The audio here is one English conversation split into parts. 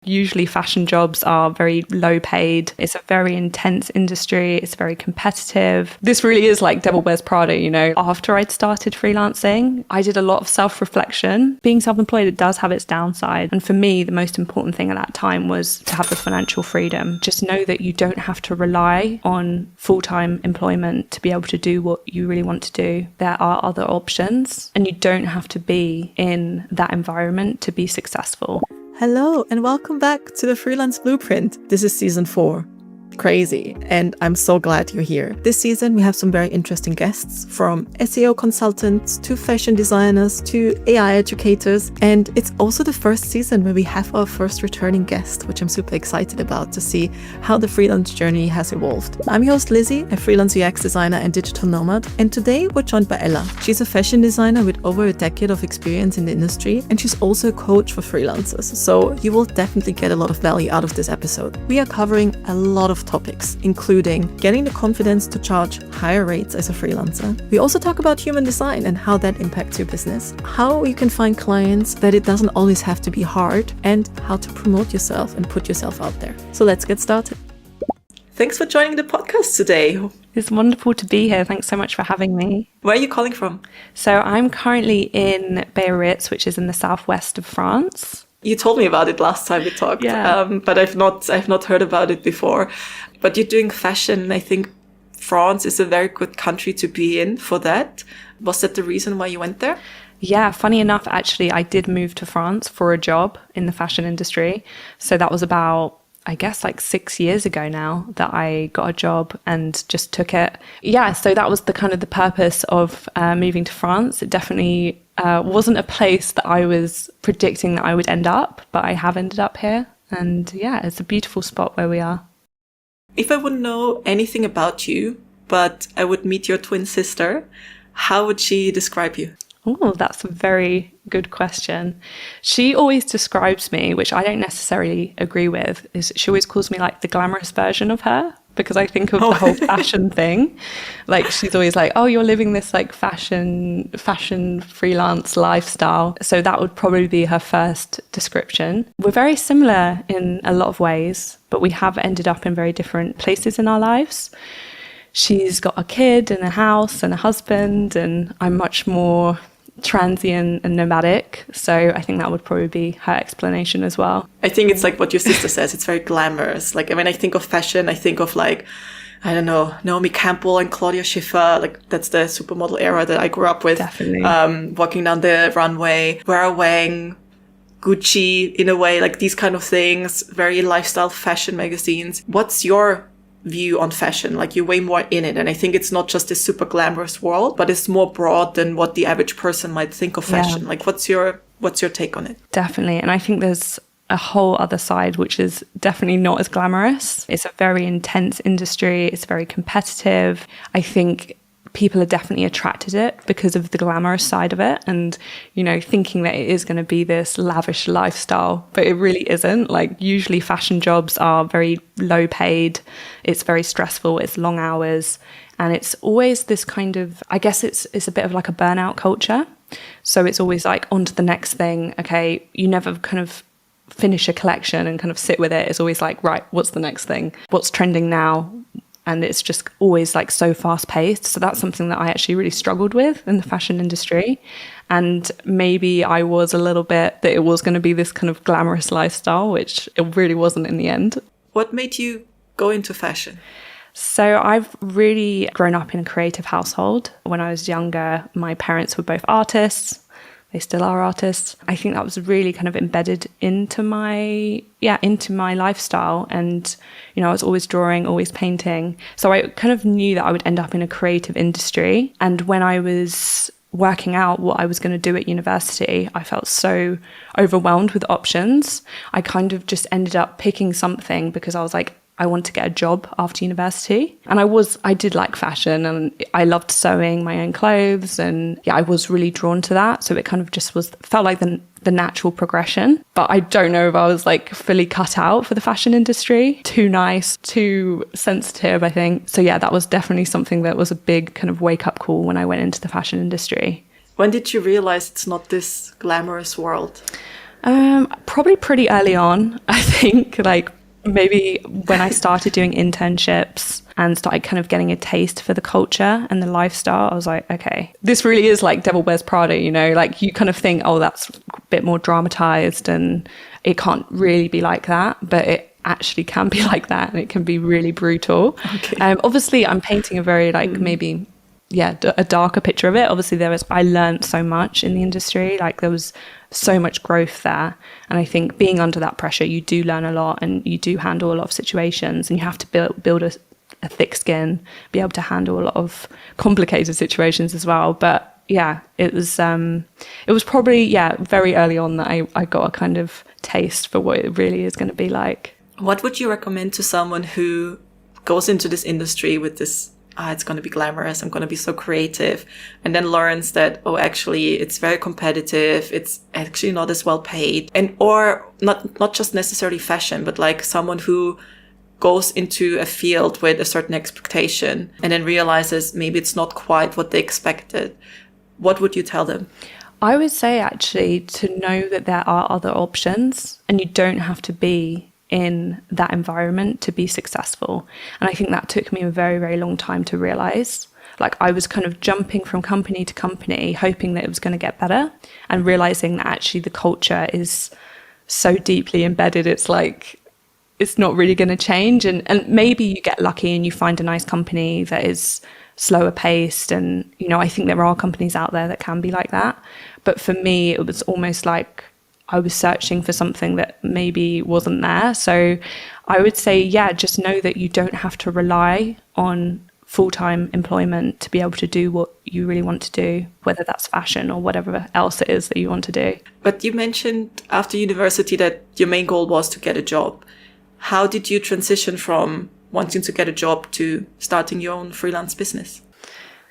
Usually fashion jobs are very low paid. It's a very intense industry. It's very competitive. This really is like Devil Wears Prada, you know. After I'd started freelancing, I did a lot of self-reflection. Being self-employed, it does have its downside. And for me, the most important thing at that time was to have the financial freedom. Just know that you don't have to rely on full-time employment to be able to do what you really want to do. There are other options, and you don't have to be in that environment to be successful. Hello and welcome back to the Freelance Blueprint. This is season 4. Crazy, and I'm so glad you're here. This season we have some very interesting guests, from SEO consultants to fashion designers to AI educators, and it's also the first season where we have our first returning guest, which I'm super excited about to see how the freelance journey has evolved. I'm your host Lizzie, a freelance UX designer and digital nomad, and today we're joined by Ella. She's a fashion designer with over a decade of experience in the industry, and she's also a coach for freelancers, so you will definitely get a lot of value out of this episode. We are covering a lot of topics, including getting the confidence to charge higher rates as a freelancer. We also talk about human design and how that impacts your business, how you can find clients, that it doesn't always have to be hard, and how to promote yourself and put yourself out there. So let's get started. Thanks for joining the podcast today. It's wonderful to be here. Thanks so much for having me. Where are you calling from? So I'm currently in Biarritz, which is in the southwest of France. You told me about it last time we talked, but I've not heard about it before. But you're doing fashion. I think France is a very good country to be in for that. Was that the reason why you went there? Yeah, funny enough, actually, I did move to France for a job in the fashion industry. So that was about, I guess, like 6 years ago now that I got a job and just took it. Yeah, so that was the kind of the purpose of moving to France. It definitely wasn't a place that I was predicting that I would end up, but I have ended up here. And yeah, it's a beautiful spot where we are. If I wouldn't know anything about you, but I would meet your twin sister, how would she describe you? Oh, that's a very good question. She always describes me, which I don't necessarily agree with, is she always calls me like the glamorous version of her, because I think of the whole fashion thing. Like she's always like, oh, you're living this like fashion freelance lifestyle. So that would probably be her first description. We're very similar in a lot of ways, but we have ended up in very different places in our lives. She's got a kid and a house and a husband, and I'm much more transient and nomadic. So I think that would probably be her explanation as well. I think it's like what your sister says. It's very glamorous. Like, when I think of fashion, I think of like, I don't know, Naomi Campbell and Claudia Schiffer. Like that's the supermodel era that I grew up with. Definitely. Walking down the runway, Vera Wang, Gucci in a way, like these kind of things, very lifestyle fashion magazines. What's your view on fashion? Like you're way more in it, and I think it's not just this super glamorous world, but it's more broad than what the average person might think of fashion. Yeah. Like what's your take on it? Definitely. And I think there's a whole other side which is definitely not as glamorous. It's a very intense industry. It's very competitive. I think people are definitely attracted to it because of the glamorous side of it, and you know, thinking that it is going to be this lavish lifestyle, but it really isn't. Like usually fashion jobs are very low paid, it's very stressful, it's long hours, and it's always this kind of, I guess it's a bit of like a burnout culture. So it's always like on to the next thing. Okay, you never kind of finish a collection and kind of sit with it. It's always like, right, what's the next thing, what's trending now? And it's just always like so fast paced. So that's something that I actually really struggled with in the fashion industry. And maybe I was a little bit that it was going to be this kind of glamorous lifestyle, which it really wasn't in the end. What made you go into fashion? So I've really grown up in a creative household. When I was younger, my parents were both artists. They still are artists. I think that was really kind of embedded into my lifestyle. And, you know, I was always drawing, always painting. So I kind of knew that I would end up in a creative industry. And when I was working out what I was going to do at university, I felt so overwhelmed with options. I kind of just ended up picking something because I was like, I want to get a job after university. And I did like fashion, and I loved sewing my own clothes, and yeah, I was really drawn to that. So it kind of just felt like the natural progression. But I don't know if I was like fully cut out for the fashion industry. Too nice, too sensitive, I think. So yeah, that was definitely something that was a big kind of wake up call when I went into the fashion industry. When did you realize it's not this glamorous world? Probably pretty early on, I think, like maybe when I started doing internships and started kind of getting a taste for the culture and the lifestyle, I was like, okay, this really is like Devil Wears Prada, you know, like you kind of think, oh, that's a bit more dramatized and it can't really be like that, but it actually can be like that and it can be really brutal. Okay. Obviously, I'm painting a very like maybe a darker picture of it. Obviously I learned so much in the industry, like there was so much growth there, and I think being under that pressure you do learn a lot and you do handle a lot of situations, and you have to build a thick skin, be able to handle a lot of complicated situations as well. But yeah, it was probably very early on that I got a kind of taste for what it really is going to be like. What would you recommend to someone who goes into this industry with this, it's going to be glamorous, I'm going to be so creative, and then learns that, oh, actually, it's very competitive, it's actually not as well paid, or not just necessarily fashion, but like someone who goes into a field with a certain expectation and then realizes maybe it's not quite what they expected. What would you tell them? I would say actually to know that there are other options and you don't have to be in that environment to be successful. And I think that took me a very, very long time to realize. Like I was kind of jumping from company to company, hoping that it was going to get better, and realizing that actually the culture is so deeply embedded. It's like, it's not really going to change. And maybe you get lucky and you find a nice company that is slower paced. And, you know, I think there are companies out there that can be like that. But for me, it was almost like I was searching for something that maybe wasn't there. So I would say, yeah, just know that you don't have to rely on full-time employment to be able to do what you really want to do, whether that's fashion or whatever else it is that you want to do. But you mentioned after university that your main goal was to get a job. How did you transition from wanting to get a job to starting your own freelance business?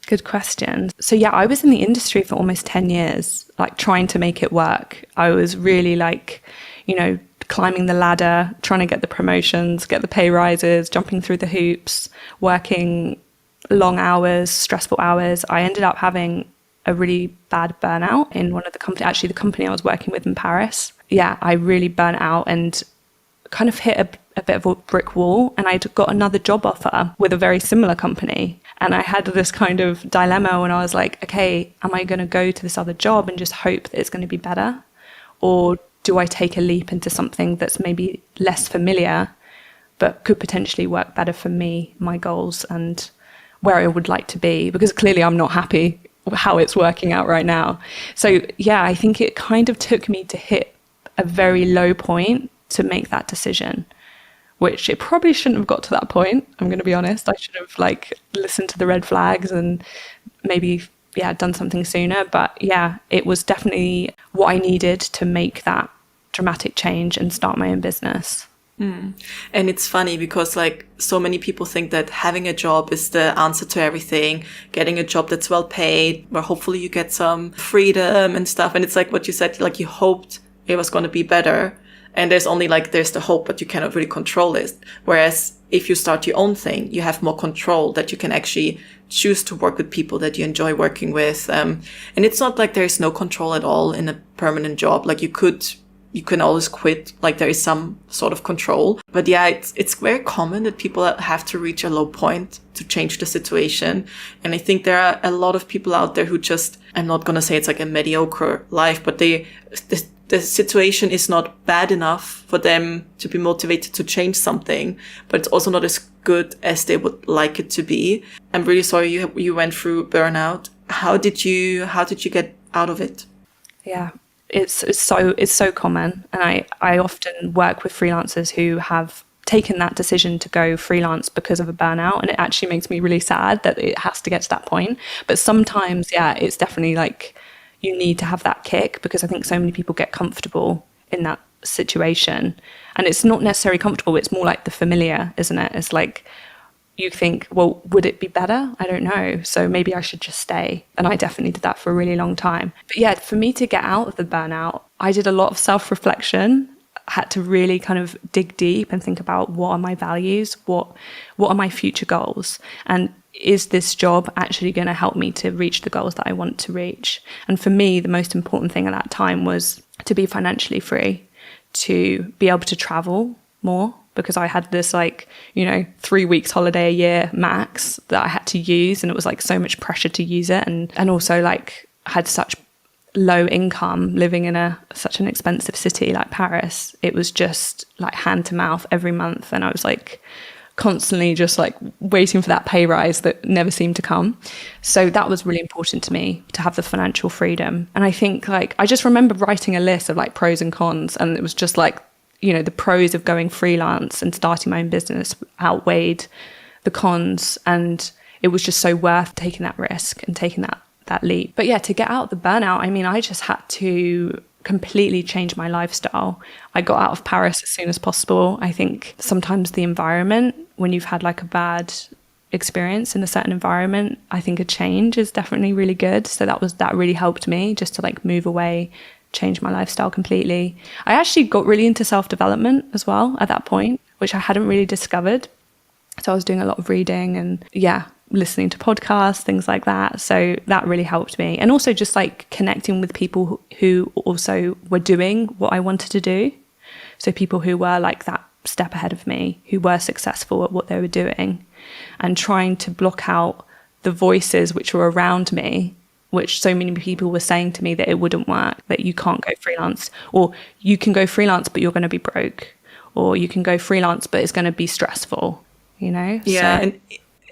Good question. So yeah, I was in the industry for almost 10 years, like trying to make it work. I was really like, you know, climbing the ladder, trying to get the promotions, get the pay rises, jumping through the hoops, working long hours, stressful hours. I ended up having a really bad burnout in one of the company, actually the company I was working with in Paris. Yeah, I really burnt out and kind of hit a bit of a brick wall, and I'd got another job offer with a very similar company. And I had this kind of dilemma when I was like, okay, am I going to go to this other job and just hope that it's going to be better? Or do I take a leap into something that's maybe less familiar, but could potentially work better for me, my goals, and where I would like to be? Because clearly I'm not happy with how it's working out right now. So yeah, I think it kind of took me to hit a very low point to make that decision, which it probably shouldn't have got to that point. I'm going to be honest. I should have like listened to the red flags and maybe, done something sooner. But yeah, it was definitely what I needed to make that dramatic change and start my own business. And it's funny because like so many people think that having a job is the answer to everything, getting a job that's well paid, where hopefully you get some freedom and stuff. And it's like what you said, like you hoped it was going to be better. And there's the hope, but you cannot really control it. Whereas if you start your own thing, you have more control, that you can actually choose to work with people that you enjoy working with. And it's not like there is no control at all in a permanent job. Like you can always quit. Like there is some sort of control. But yeah, it's very common that people have to reach a low point to change the situation. And I think there are a lot of people out there who just, I'm not going to say it's like a mediocre life, but the situation is not bad enough for them to be motivated to change something, but it's also not as good as they would like it to be. I'm really sorry you went through burnout. How did you get out of it? Yeah, it's so common. And I often work with freelancers who have taken that decision to go freelance because of a burnout. And it actually makes me really sad that it has to get to that point. But sometimes, it's definitely like, you need to have that kick, because I think so many people get comfortable in that situation. And it's not necessarily comfortable, it's more like the familiar, isn't it? It's like you think, well, would it be better? I don't know. So maybe I should just stay. And I definitely did that for a really long time. But yeah, for me to get out of the burnout, I did a lot of self-reflection. I had to really kind of dig deep and think about what are my values, what are my future goals. And is this job actually going to help me to reach the goals that I want to reach? And for me, the most important thing at that time was to be financially free, to be able to travel more, because I had this 3 weeks holiday a year max that I had to use, and it was like so much pressure to use it, and also like had such low income living in such an expensive city like Paris. It was just like hand to mouth every month, and I was like constantly just like waiting for that pay rise that never seemed to come. So that was really important to me, to have the financial freedom. And I think like I just remember writing a list of like pros and cons, and it was just like, the pros of going freelance and starting my own business outweighed the cons, and it was just so worth taking that risk and taking that leap. But yeah, to get out of the burnout, I mean, I just had to completely change my lifestyle. I got out of Paris as soon as possible. I think sometimes the environment, when you've had like a bad experience in a certain environment, I think a change is definitely really good. So that really helped me just to like move away, change my lifestyle completely. I actually got really into self-development as well at that point, which I hadn't really discovered. So I was doing a lot of reading and listening to podcasts, things like that. So that really helped me. And also just like connecting with people who also were doing what I wanted to do. So people who were like that step ahead of me, who were successful at what they were doing, and trying to block out the voices which were around me, which so many people were saying to me that it wouldn't work, that you can't go freelance, or you can go freelance, but you're going to be broke, or you can go freelance, but it's going to be stressful, Yeah. So, and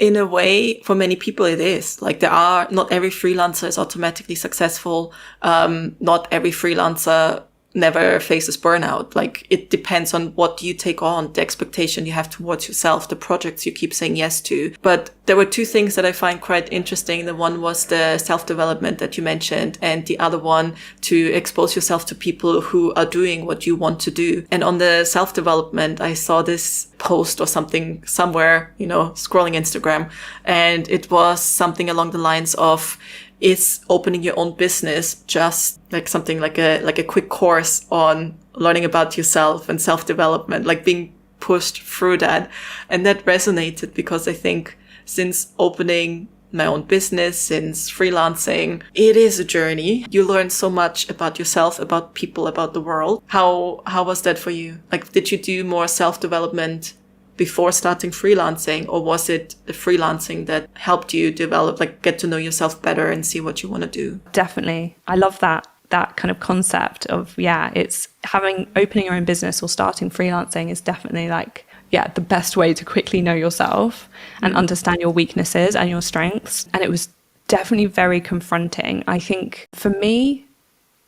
in a way, for many people, it is like not every freelancer is automatically successful. Not every freelancer never faces burnout. Like it depends on what you take on, the expectation you have towards yourself, the projects you keep saying yes to. But there were two things that I find quite interesting. The one was the self-development that you mentioned, and the other one to expose yourself to people who are doing what you want to do. And on the self-development, I saw this post or something somewhere, scrolling Instagram, and it was something along the lines of, is opening your own business just like something like a quick course on learning about yourself and self-development, like being pushed through that. And that resonated because I think since opening my own business, since freelancing, it is a journey. You learn so much about yourself, about people, about the world. How was that for you? Like, did you do more self-development before starting freelancing, or was it the freelancing that helped you develop, like get to know yourself better and see what you want to do? Definitely. I love that kind of concept of, it's opening your own business or starting freelancing is definitely like, the best way to quickly know yourself and understand your weaknesses and your strengths. And it was definitely very confronting. I think for me,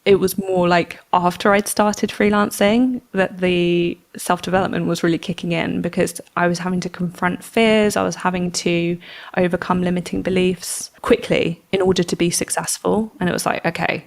it was more like after I'd started freelancing that the self-development was really kicking in, because I was having to confront fears. I was having to overcome limiting beliefs quickly in order to be successful. And it was like, okay,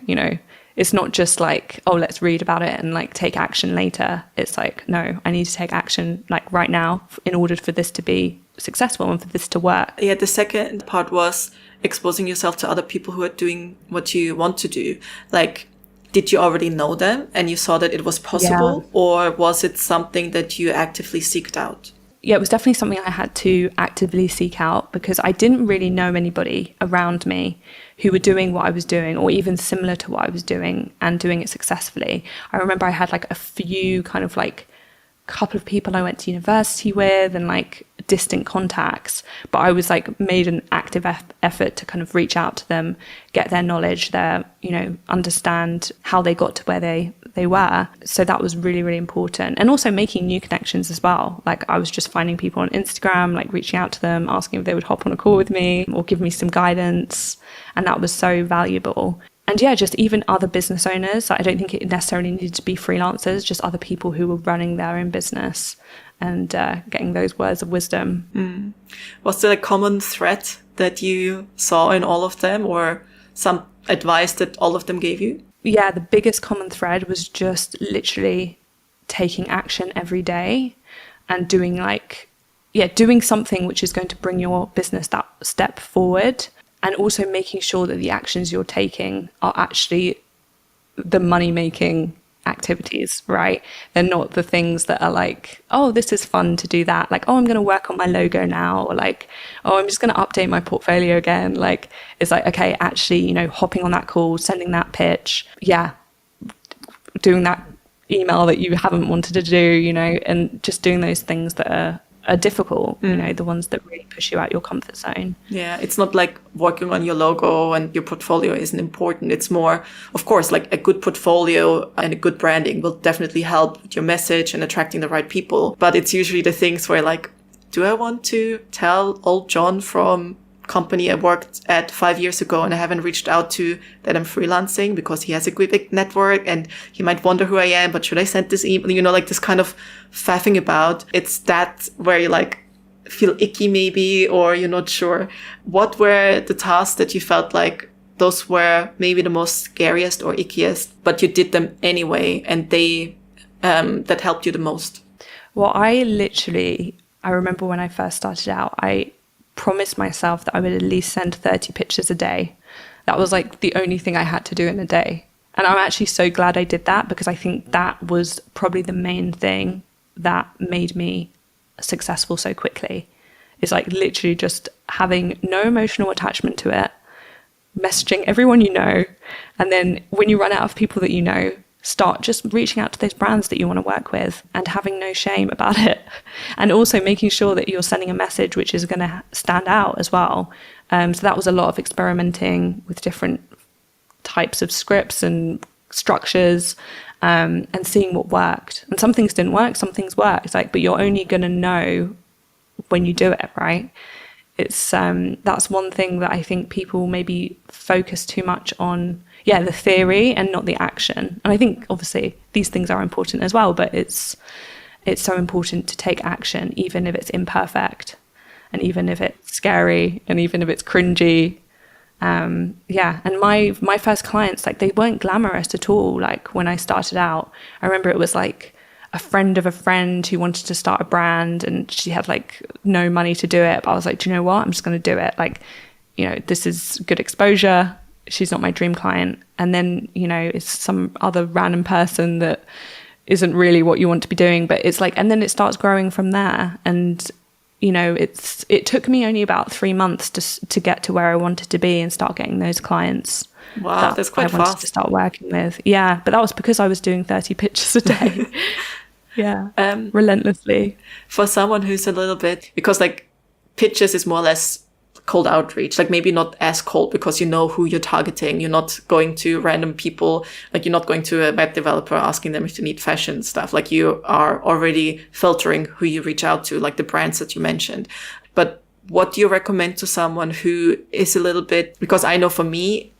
it's not just like, oh, let's read about it and like take action later. It's like, no, I need to take action like right now in order for this to be successful and for this to work. Yeah, the second part was exposing yourself to other people who are doing what you want to do. Like, did you already know them and you saw that it was possible, or was it something that you actively seeked out? Yeah, it was definitely something I had to actively seek out, because I didn't really know anybody around me who were doing what I was doing, or even similar to what I was doing and doing it successfully. I remember I had like a few kind of like couple of people I went to university with and like distant contacts, but I was like made an active effort to kind of reach out to them, get their knowledge, understand how they got to where they were. So that was really, really important. And also making new connections as well. Like I was just finding people on Instagram, like reaching out to them, asking if they would hop on a call with me or give me some guidance. And that was so valuable. And just even other business owners. I don't think it necessarily needed to be freelancers, just other people who were running their own business and getting those words of wisdom. Was there a common thread that you saw in all of them, or some advice that all of them gave you? Yeah, the biggest common thread was just literally taking action every day and doing something which is going to bring your business that step forward. And also making sure that the actions you're taking are actually the money-making activities, right? They're not the things that are like, oh, this is fun to do that. Like, oh, I'm going to work on my logo now. Or like, oh, I'm just going to update my portfolio again. Like, it's like, okay, actually, you know, hopping on that call, sending that pitch. Yeah. Doing that email that you haven't wanted to do, you know, and just doing those things that are difficult, you know, the ones that really push you out your comfort zone. Yeah, it's not like working on your logo and your portfolio isn't important. It's more, of course, like a good portfolio and a good branding will definitely help with your message and attracting the right people. But it's usually the things where like, do I want to tell old John from company I worked at 5 years ago and I haven't reached out to that I'm freelancing because he has a big network and he might wonder who I am, but should I send this email? You know, like this kind of faffing about. It's that where you like feel icky maybe, or you're not sure. What were the tasks that you felt like those were maybe the most scariest or ickiest, but you did them anyway and they, that helped you the most? Well, I remember when I first started out, I promised myself that I would at least send 30 pictures a day. That was like the only thing I had to do in a day. And I'm actually so glad I did that, because I think that was probably the main thing that made me successful so quickly. Is like literally just having no emotional attachment to it, messaging everyone you know, and then when you run out of people that you know, start just reaching out to those brands that you want to work with and having no shame about it. And also making sure that you're sending a message which is going to stand out as well. So that was a lot of experimenting with different types of scripts and structures, and seeing what worked. And some things didn't work, some things worked. It's like, but you're only going to know when you do it, right? It's that's one thing that I think people maybe focus too much on, the theory and not the action. And I think obviously these things are important as well, but it's so important to take action, even if it's imperfect, and even if it's scary, and even if it's cringy. And my first clients, like, they weren't glamorous at all. Like when I started out, I remember it was like a friend of a friend who wanted to start a brand, and she had like no money to do it. But I was like, do you know what? I'm just going to do it. Like, you know, this is good exposure. She's not my dream client. And then, you know, it's some other random person that isn't really what you want to be doing. But it's like, and then it starts growing from there. And, you know, it took me only about 3 months to get to where I wanted to be and start getting those clients. Wow, that's quite I wanted fast to start working with. Yeah, but that was because I was doing 30 pictures a day. Relentlessly. For someone who's a little bit, because like pitches is more or less cold outreach, like maybe not as cold because you know who you're targeting. You're not going to random people, like you're not going to a web developer asking them if they need fashion stuff. Like you are already filtering who you reach out to, like the brands that you mentioned. But what do you recommend to someone who is a little bit, because I know for me,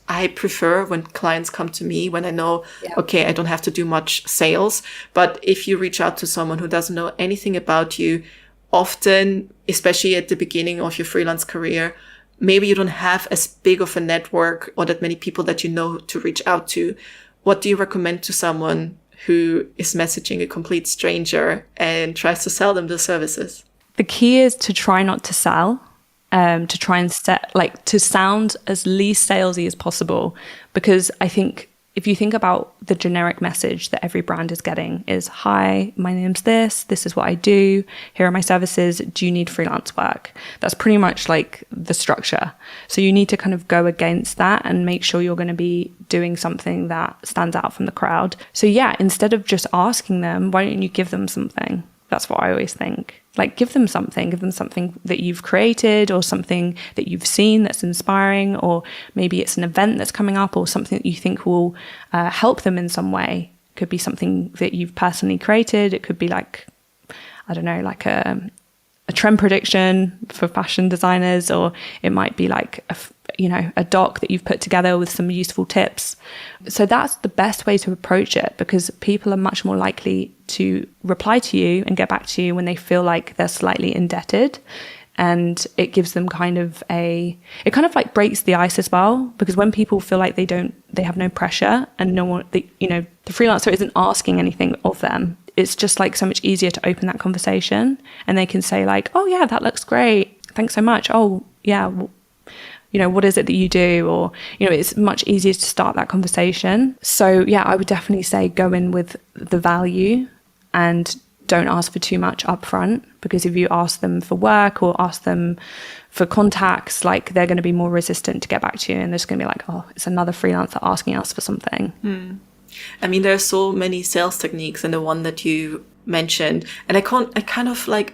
I prefer when clients come to me when I know, okay, I don't have to do much sales. But if you reach out to someone who doesn't know anything about you, often, especially at the beginning of your freelance career, maybe you don't have as big of a network or that many people that you know to reach out to. What do you recommend to someone who is messaging a complete stranger and tries to sell them the services? The key is to try not to sell. To try and to sound as least salesy as possible, because I think if you think about the generic message that every brand is getting is, hi, my name's this is what I do, here are my services, do you need freelance work? That's pretty much like the structure. So you need to kind of go against that and make sure you're going to be doing something that stands out from the crowd. So instead of just asking them, why don't you give them something? That's what I always think. Like, give them something that you've created, or something that you've seen that's inspiring, or maybe it's an event that's coming up, or something that you think will help them in some way. It could be something that you've personally created. It could be like, I don't know, like a trend prediction for fashion designers, or it might be like a doc that you've put together with some useful tips. So that's the best way to approach it, because people are much more likely to reply to you and get back to you when they feel like they're slightly indebted. And it gives them it kind of like breaks the ice as well, because when people feel like they have no pressure and no one, the freelancer isn't asking anything of them, it's just like so much easier to open that conversation, and they can say like, oh yeah, that looks great, thanks so much. Oh yeah, what is it that you do? Or, it's much easier to start that conversation. So yeah, I would definitely say go in with the value and don't ask for too much upfront, because if you ask them for work or ask them for contacts, like they're going to be more resistant to get back to you, and they're just going to be like, oh, it's another freelancer asking us for something. I mean, there are so many sales techniques, and the one that you mentioned, and I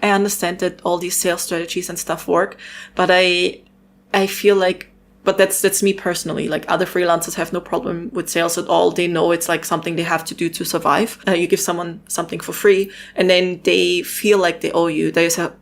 understand that all these sales strategies and stuff work, but I feel like, but that's me personally. Like, other freelancers have no problem with sales at all. They know it's like something they have to do to survive. You give someone something for free, and then they feel like they owe you. There's a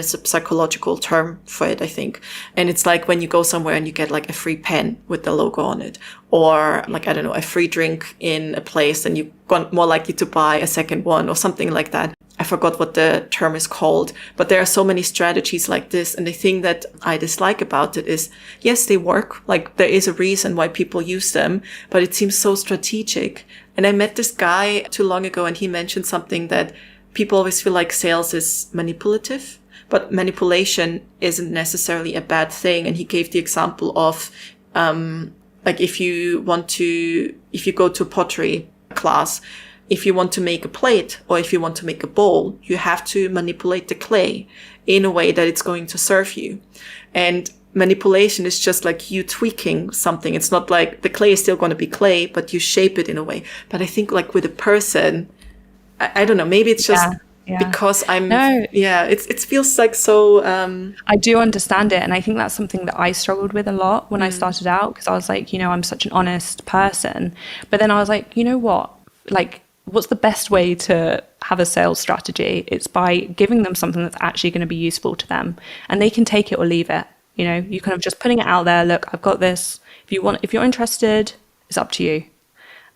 psychological term for it, I think. And it's like when you go somewhere and you get like a free pen with the logo on it, or like, I don't know, a free drink in a place, and you're more likely to buy a second one or something like that. I forgot what the term is called, but there are so many strategies like this. And the thing that I dislike about it is, yes, they work. Like, there is a reason why people use them, but it seems so strategic. And I met this guy too long ago, and he mentioned something that people always feel like sales is manipulative, but manipulation isn't necessarily a bad thing. And he gave the example of, like, if you go to a pottery class, if you want to make a plate or if you want to make a bowl, you have to manipulate the clay in a way that it's going to serve you. And manipulation is just like you tweaking something. It's not like the clay is still going to be clay, but you shape it in a way. But I think like with a person, I don't know, maybe it's just because it feels like so... I do understand it. And I think that's something that I struggled with a lot when I started out, because I was like, I'm such an honest person. But then I was like, you know what? Like, what's the best way to have a sales strategy? It's by giving them something that's actually going to be useful to them, and they can take it or leave it. You kind of just putting it out there. Look, I've got this. If you're interested, it's up to you.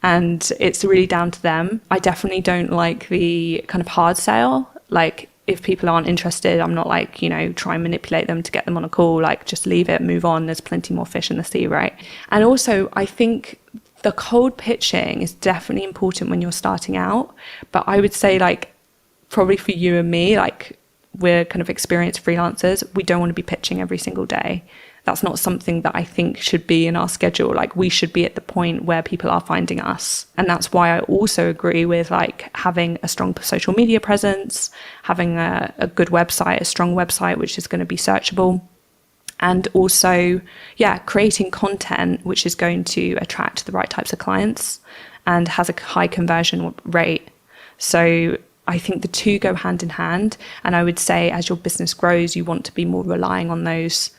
And it's really down to them. I definitely don't like the kind of hard sale. Like, if people aren't interested, I'm not like, try and manipulate them to get them on a call. Like, just leave it, move on. There's plenty more fish in the sea, right? And also, I think the cold pitching is definitely important when you're starting out. But I would say, like, probably for you and me, like, we're kind of experienced freelancers. We don't want to be pitching every single day. That's not something that I think should be in our schedule. Like, we should be at the point where people are finding us. And that's why I also agree with like having a strong social media presence, having a good website, a strong website, which is going to be searchable. And also, creating content which is going to attract the right types of clients and has a high conversion rate. So I think the two go hand in hand. And I would say as your business grows, you want to be more relying on those,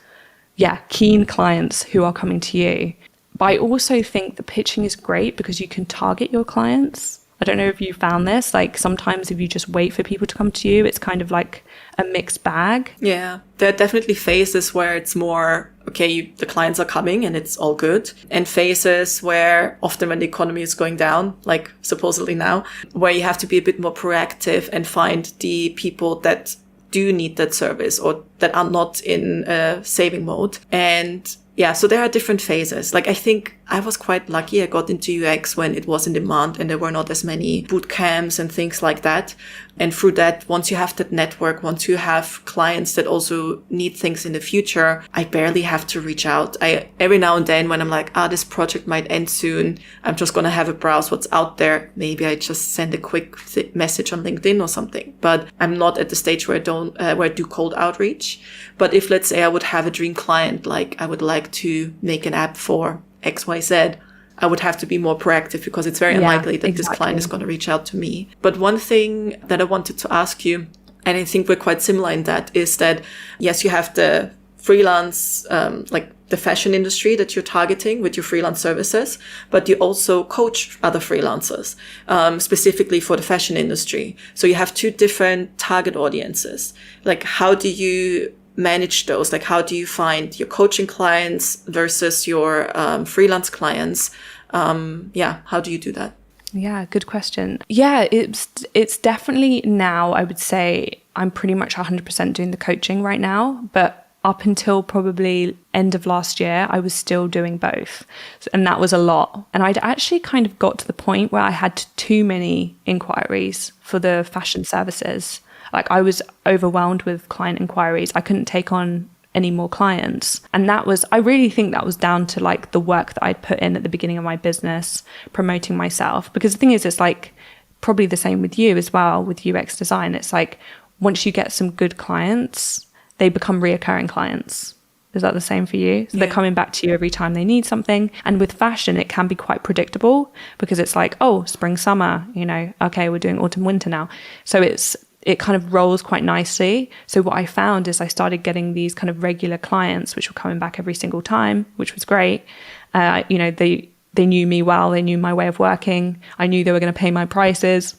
keen clients who are coming to you. But I also think the pitching is great because you can target your clients. I don't know if you found this, like sometimes if you just wait for people to come to you, it's kind of like a mixed bag. Yeah, there are definitely phases where it's more, okay, the clients are coming and it's all good. And phases where often when the economy is going down, like supposedly now, where you have to be a bit more proactive and find the people that do need that service or that are not in saving mode. And so there are different phases. Like, I think I was quite lucky. I got into UX when it was in demand and there were not as many boot camps and things like that. And through that, once you have that network, once you have clients that also need things in the future, I barely have to reach out. Every now and then when I'm like, this project might end soon, I'm just going to have a browse what's out there. Maybe I just send a quick message on LinkedIn or something. But I'm not at the stage where I do cold outreach. But if, let's say, I would have a dream client, like I would like to make an app for XYZ, I would have to be more proactive because it's very unlikely that this client is going to reach out to me. But one thing that I wanted to ask you, and I think we're quite similar in that, is that, yes, you have the freelance, like the fashion industry that you're targeting with your freelance services, but you also coach other freelancers, specifically for the fashion industry. So you have two different target audiences. Like, how do you manage those? Like, how do you find your coaching clients versus your freelance clients? How do you do that? Yeah, good question. Yeah, it's definitely now, I would say I'm pretty much 100% doing the coaching right now, but up until probably end of last year, I was still doing both. And that was a lot. And I'd actually kind of got to the point where I had too many inquiries for the fashion services. Like, I was overwhelmed with client inquiries. I couldn't take on any more clients. And I really think that was down to like the work that I'd put in at the beginning of my business, promoting myself. Because the thing is, it's like probably the same with you as well, with UX design. It's like once you get some good clients, they become reoccurring clients. Is that the same for you? So they're coming back to you every time they need something. And with fashion, it can be quite predictable because it's like, oh, spring, summer, okay, we're doing autumn, winter now. So it kind of rolls quite nicely. So what I found is I started getting these kind of regular clients, which were coming back every single time, which was great. They knew me well. They knew my way of working. I knew they were going to pay my prices.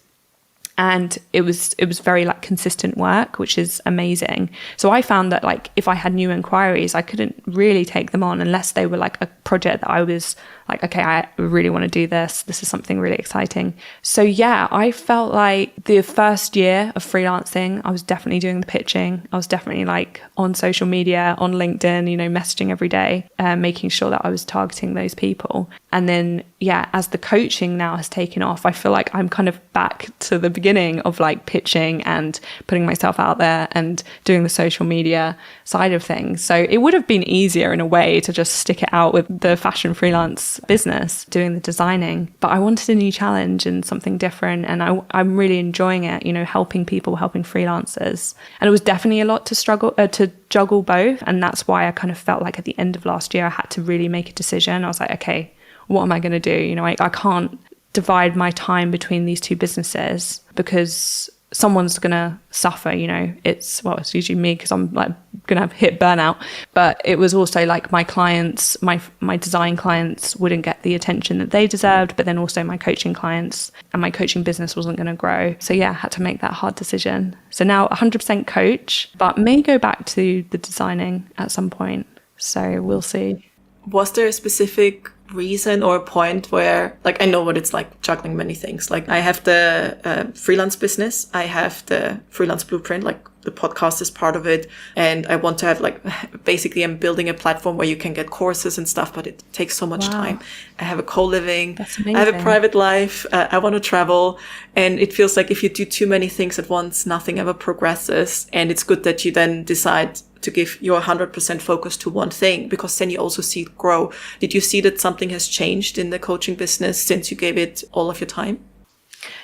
And it was very like consistent work, which is amazing. So I found that like if I had new inquiries, I couldn't really take them on unless they were like a project that I was like, okay, I really want to do this. This is something really exciting. So yeah, I felt like the first year of freelancing, I was definitely doing the pitching. I was definitely like on social media, on LinkedIn, messaging every day, making sure that I was targeting those people. And then, yeah, as the coaching now has taken off, I feel like I'm kind of back to the beginning of like pitching and putting myself out there and doing the social media side of things. So it would have been easier in a way to just stick it out with the fashion freelance business, doing the designing. But I wanted a new challenge and something different. And I'm really enjoying it, helping people, helping freelancers. And it was definitely a lot to juggle both. And that's why I kind of felt like at the end of last year, I had to really make a decision. I was like, okay, what am I going to do? I can't divide my time between these two businesses because someone's going to suffer, it's usually me because I'm like going to hit burnout. But it was also like my clients, my design clients wouldn't get the attention that they deserved, but then also my coaching clients and my coaching business wasn't going to grow. So yeah, I had to make that hard decision. So now 100% coach, but may go back to the designing at some point. So we'll see. Was there a specific reason or a point where, like, I know what it's like juggling many things. Like I have the freelance business, I have the Freelance Blueprint, like the podcast is part of it. And I want to have like, basically I'm building a platform where you can get courses and stuff, but it takes so much time. I have a co-living, I have a private life, I want to travel. And it feels like if you do too many things at once, nothing ever progresses. And it's good that you then decide to give your 100% focus to one thing, because then you also see it grow. Did you see that something has changed in the coaching business since you gave it all of your time?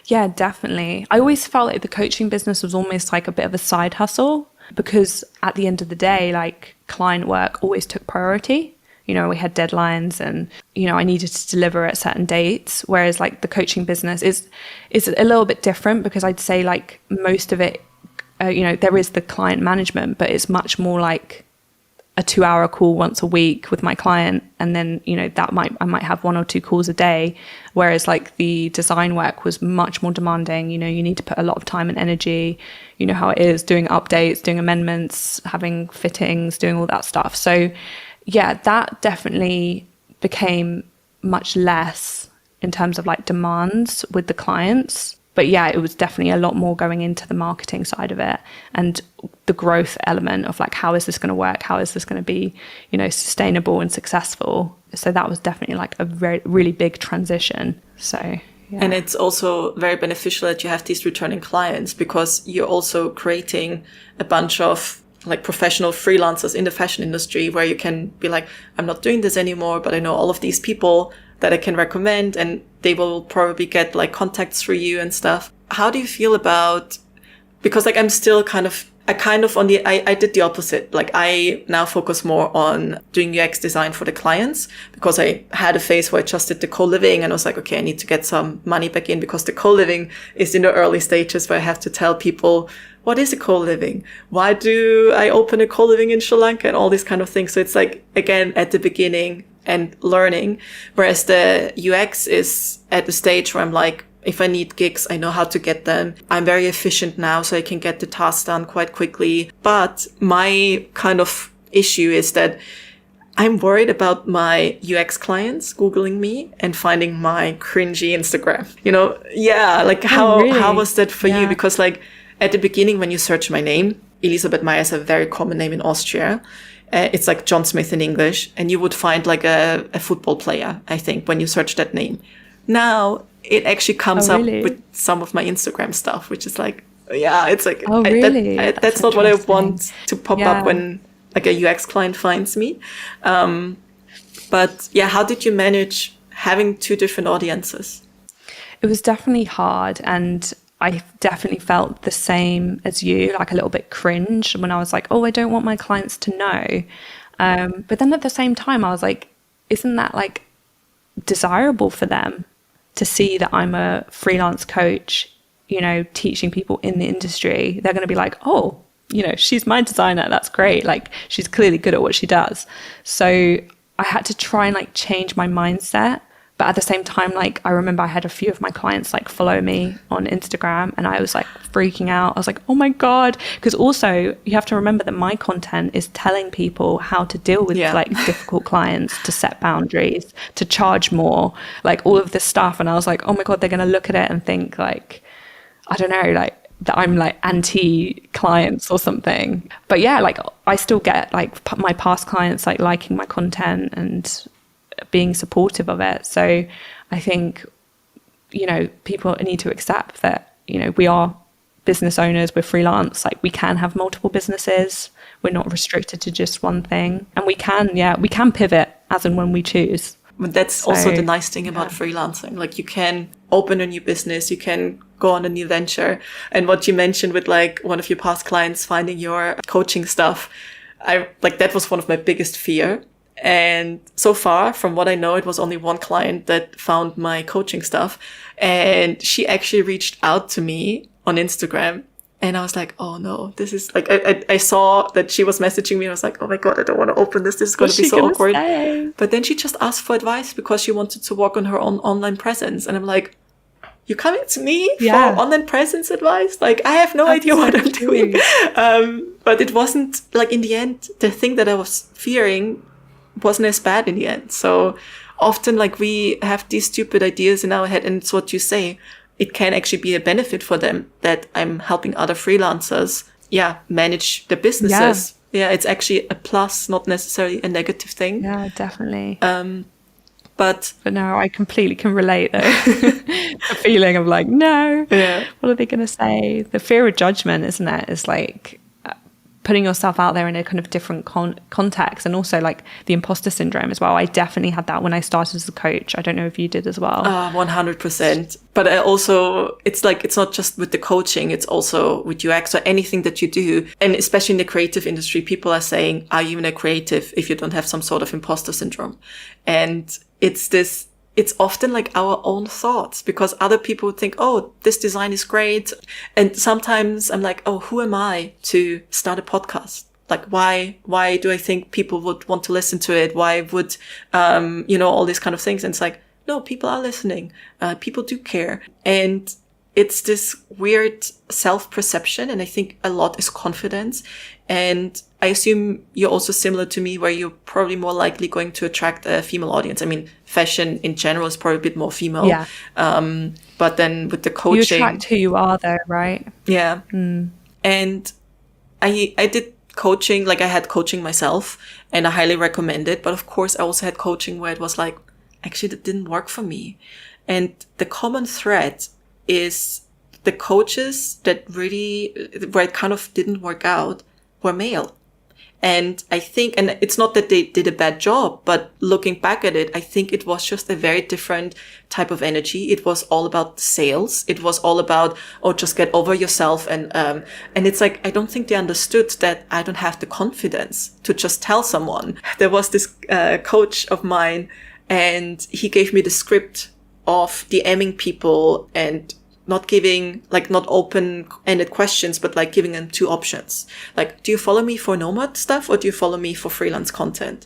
Yeah, definitely. I always felt like the coaching business was almost like a bit of a side hustle because at the end of the day, like client work always took priority. We had deadlines and, I needed to deliver at certain dates. Whereas like the coaching business is a little bit different because I'd say like most of it, there is the client management, but it's much more like a 2-hour call once a week with my client. And then, I might have 1 or 2 calls a day. Whereas like the design work was much more demanding. You need to put a lot of time and energy, how it is doing updates, doing amendments, having fittings, doing all that stuff. So yeah, that definitely became much less in terms of like demands with the clients. But yeah, it was definitely a lot more going into the marketing side of it and the growth element of like, how is this going to work? How is this going to be, sustainable and successful? So that was definitely like a really big transition. So yeah. And it's also very beneficial that you have these returning clients because you're also creating a bunch of like professional freelancers in the fashion industry where you can be like, I'm not doing this anymore, but I know all of these people that I can recommend and they will probably get like contacts for you and stuff. How do you feel about, because like I'm still I did the opposite. Like I now focus more on doing UX design for the clients because I had a phase where I just did the co-living and I was like, okay, I need to get some money back in because the co-living is in the early stages where I have to tell people, what is a co-living? Why do I open a co-living in Sri Lanka and all these kind of things? So it's like, again, at the beginning and learning, whereas the UX is at the stage where I'm like, if I need gigs, I know how to get them. I'm very efficient now, so I can get the tasks done quite quickly. But my kind of issue is that I'm worried about my UX clients Googling me and finding my cringy Instagram. Like how was that for you? Because like at the beginning, when you search my name, Elisabeth Mayr is a very common name in Austria. It's like John Smith in English, and you would find like a football player, I think, when you search that name. Now it actually comes up with some of my Instagram stuff, which is like, yeah, it's like, really? that's not what I want to pop up when like a UX client finds me. But yeah, how did you manage having two different audiences? It was definitely hard, and I definitely felt the same as you, like a little bit cringe when I was like, oh, I don't want my clients to know. But then at the same time, I was like, isn't that like desirable for them to see that I'm a freelance coach, you know, teaching people in the industry? They're going to be like, oh, you know, she's my designer. That's great. Like, she's clearly good at what she does. So I had to try and like change my mindset. But at the same time, like, I remember I had a few of my clients like follow me on Instagram, and I was like freaking out. I was like, oh my God. Because also you have to remember that my content is telling people how to deal with like difficult clients, to set boundaries, to charge more, like all of this stuff. And I was like, oh my God, they're going to look at it and think like, I don't know, like that I'm like anti-clients or something. But yeah, like I still get like my past clients like liking my content and being supportive of it. So I think, you know, people need to accept that, you know, we are business owners, we're freelance, like we can have multiple businesses. We're not restricted to just one thing. And we can pivot as and when we choose. But that's also the nice thing about freelancing. Like you can open a new business, you can go on a new venture. And what you mentioned with like one of your past clients finding your coaching stuff, that was one of my biggest fear. And so far, from what I know, it was only one client that found my coaching stuff. And she actually reached out to me on Instagram. And I was like, oh no, this is like, I saw that she was messaging me. And I was like, oh my God, I don't want to open this. This is going to be so awkward. But then she just asked for advice because she wanted to work on her own online presence. And I'm like, you're coming to me for online presence advice? Like, I have no idea what I'm doing. But it wasn't like, in the end, the thing that I was fearing wasn't as bad in the end. So often like we have these stupid ideas in our head, and it's what you say. It can actually be a benefit for them that I'm helping other freelancers, manage their businesses. Yeah, it's actually a plus, not necessarily a negative thing. Yeah, definitely. But no, I completely can relate though. The feeling of like, no, what are they going to say? The fear of judgment, isn't it? Is like putting yourself out there in a kind of different context, and also like the imposter syndrome as well. I definitely had that when I started as a coach. I don't know if you did as well. 100%. But I also, it's like, it's not just with the coaching, it's also with UX or anything that you do. And especially in the creative industry, people are saying, are you even a creative if you don't have some sort of imposter syndrome? And it's often like our own thoughts, because other people think, oh, this design is great. And sometimes I'm like, oh, who am I to start a podcast? Like, why do I think people would want to listen to it? Why would, all these kind of things. And it's like, no, people are listening. People do care. And it's this weird self-perception. And I think a lot is confidence. And I assume you're also similar to me, where you're probably more likely going to attract a female audience. I mean, fashion in general is probably a bit more female. Yeah. But then with the coaching, you attract who you are though, right? Yeah. And I did coaching, like I had coaching myself, and I highly recommend it. But of course, I also had coaching where it was like, actually, that didn't work for me. And the common thread is the coaches that really, where it kind of didn't work out, were male. And I think, and it's not that they did a bad job, but looking back at it, I think it was just a very different type of energy. It was all about sales. It was all about, oh, just get over yourself. And it's like, I don't think they understood that I don't have the confidence to just tell someone. There was this coach of mine, and he gave me the script of DMing people and not giving, like, not open-ended questions, but like giving them two options. Like, do you follow me for nomad stuff, or do you follow me for freelance content?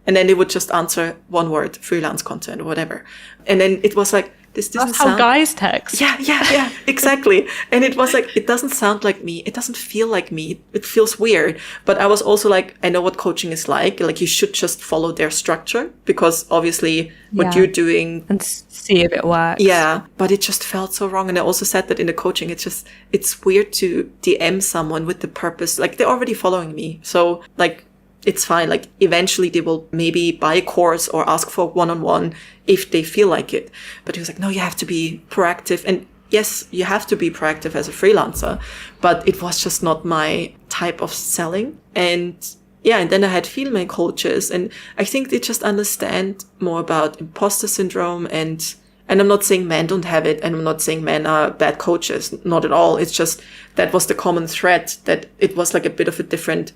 And then they would just answer one word, freelance content or whatever. And then it was like, this doesn't sound... That's how guys text. Yeah, exactly. And it was like, it doesn't sound like me. It doesn't feel like me. It feels weird. But I was also like, I know what coaching is like. Like, you should just follow their structure, because obviously what you're doing... And see if it works. Yeah, but it just felt so wrong. And I also said that in the coaching, it's weird to DM someone with the purpose. Like, they're already following me. So, like, it's fine. Like, eventually they will maybe buy a course or ask for one-on-one if they feel like it. But he was like, no, you have to be proactive. And yes, you have to be proactive as a freelancer, but it was just not my type of selling. And and then I had female coaches, and I think they just understand more about imposter syndrome, and I'm not saying men don't have it, and I'm not saying men are bad coaches, not at all. It's just that was the common thread, that it was like a bit of a different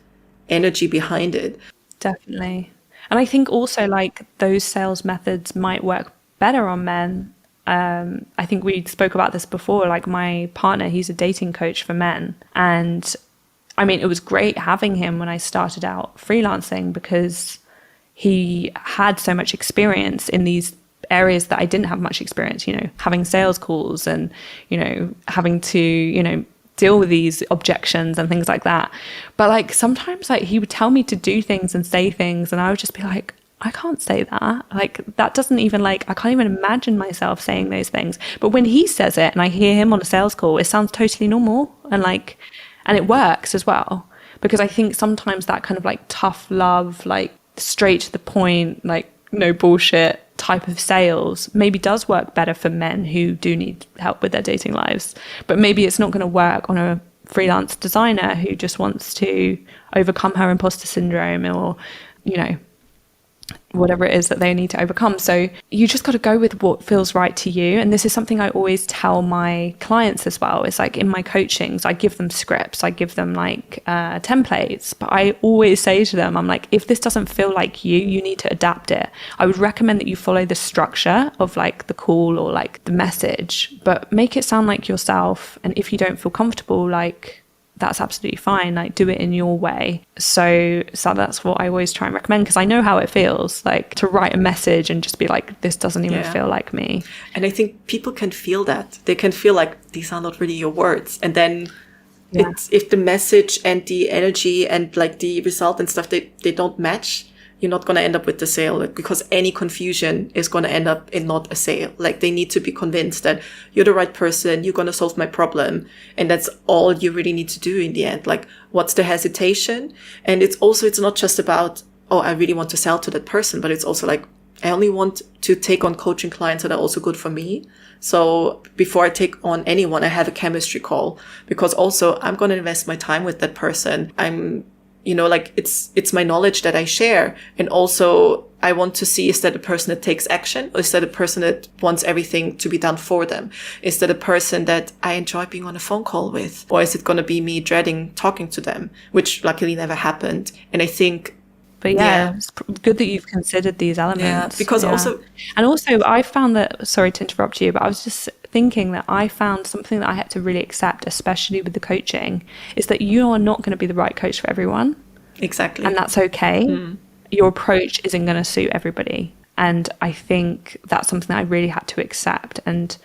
energy behind it. Definitely. And I think also like those sales methods might work better on men. I think we spoke about this before, like my partner, he's a dating coach for men. And I mean, it was great having him when I started out freelancing, because he had so much experience in these areas that I didn't have much experience, you know, having sales calls and, you know, having to, you know, deal with these objections and things like that. But like sometimes like he would tell me to do things and say things, and I would just be like, I can't say that. Like that doesn't even, like, I can't even imagine myself saying those things. But when he says it and I hear him on a sales call, it sounds totally normal, and like, and it works as well. Because I think sometimes that kind of like tough love, like straight to the point, like no bullshit type of sales maybe does work better for men who do need help with their dating lives. But maybe it's not going to work on a freelance designer who just wants to overcome her imposter syndrome, or, you know, whatever it is that they need to overcome. So you just got to go with what feels right to you. And this is something I always tell my clients as well. It's like in my coachings, I give them scripts, I give them like templates, but I always say to them, I'm like, if this doesn't feel like you need to adapt it. I would recommend that you follow the structure of like the call or like the message, but make it sound like yourself. And if you don't feel comfortable, like, that's absolutely fine. Like, do it in your way. So that's what I always try and recommend, because I know how it feels like to write a message and just be like, this doesn't even feel like me. And I think people can feel that. They can feel like these are not really your words. And then it's, if the message and the energy and like the result and stuff, they don't match, you're not going to end up with the sale, like, because any confusion is going to end up in not a sale. Like, they need to be convinced that you're the right person, you're going to solve my problem. And that's all you really need to do in the end. Like, what's the hesitation? And it's not just about, oh, I really want to sell to that person, but it's also like, I only want to take on coaching clients that are also good for me. So before I take on anyone, I have a chemistry call, because also I'm going to invest my time with that person. You know, like it's my knowledge that I share. And also I want to see, is that a person that takes action, or is that a person that wants everything to be done for them? Is that a person that I enjoy being on a phone call with? Or is it going to be me dreading talking to them, which luckily never happened. And I think, but it's good that you've considered these elements. Yeah, because also I found that, sorry to interrupt you, but I was just thinking that I found something that I had to really accept, especially with the coaching, is that you are not going to be the right coach for everyone. Exactly. And that's okay. Your approach isn't going to suit everybody. And I think that's something I really had to accept. And,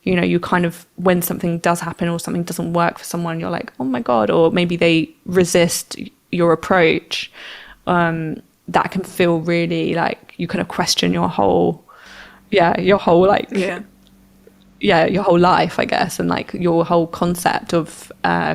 you know, you kind of, when something does happen or something doesn't work for someone, you're like, oh my God, or maybe they resist your approach. That can feel really like you kind of question your whole life, I guess, and like your whole concept of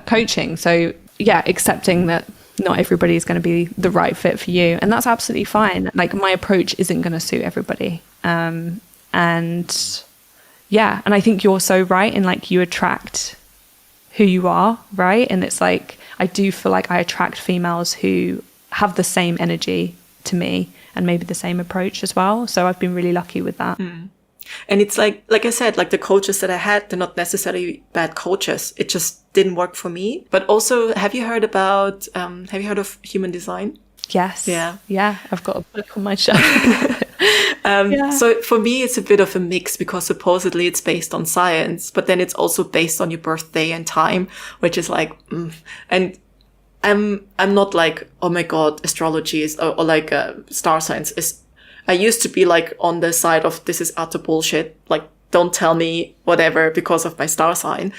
coaching. So accepting that not everybody is going to be the right fit for you, and that's absolutely fine. Like, my approach isn't going to suit everybody, and I think you're so right in like you attract who you are, right? And it's like, I do feel like I attract females who have the same energy to me and maybe the same approach as well. So I've been really lucky with that. And it's like I said, like the coaches that I had, they're not necessarily bad coaches. It just didn't work for me. But also, have you heard of human design? Yes. Yeah. I've got a book on my shelf. So for me, it's a bit of a mix, because supposedly it's based on science, but then it's also based on your birthday and time, which is like, and I'm not like, oh my God, astrology is, or like star signs is. I used to be like on the side of, this is utter bullshit. Like, don't tell me whatever because of my star sign.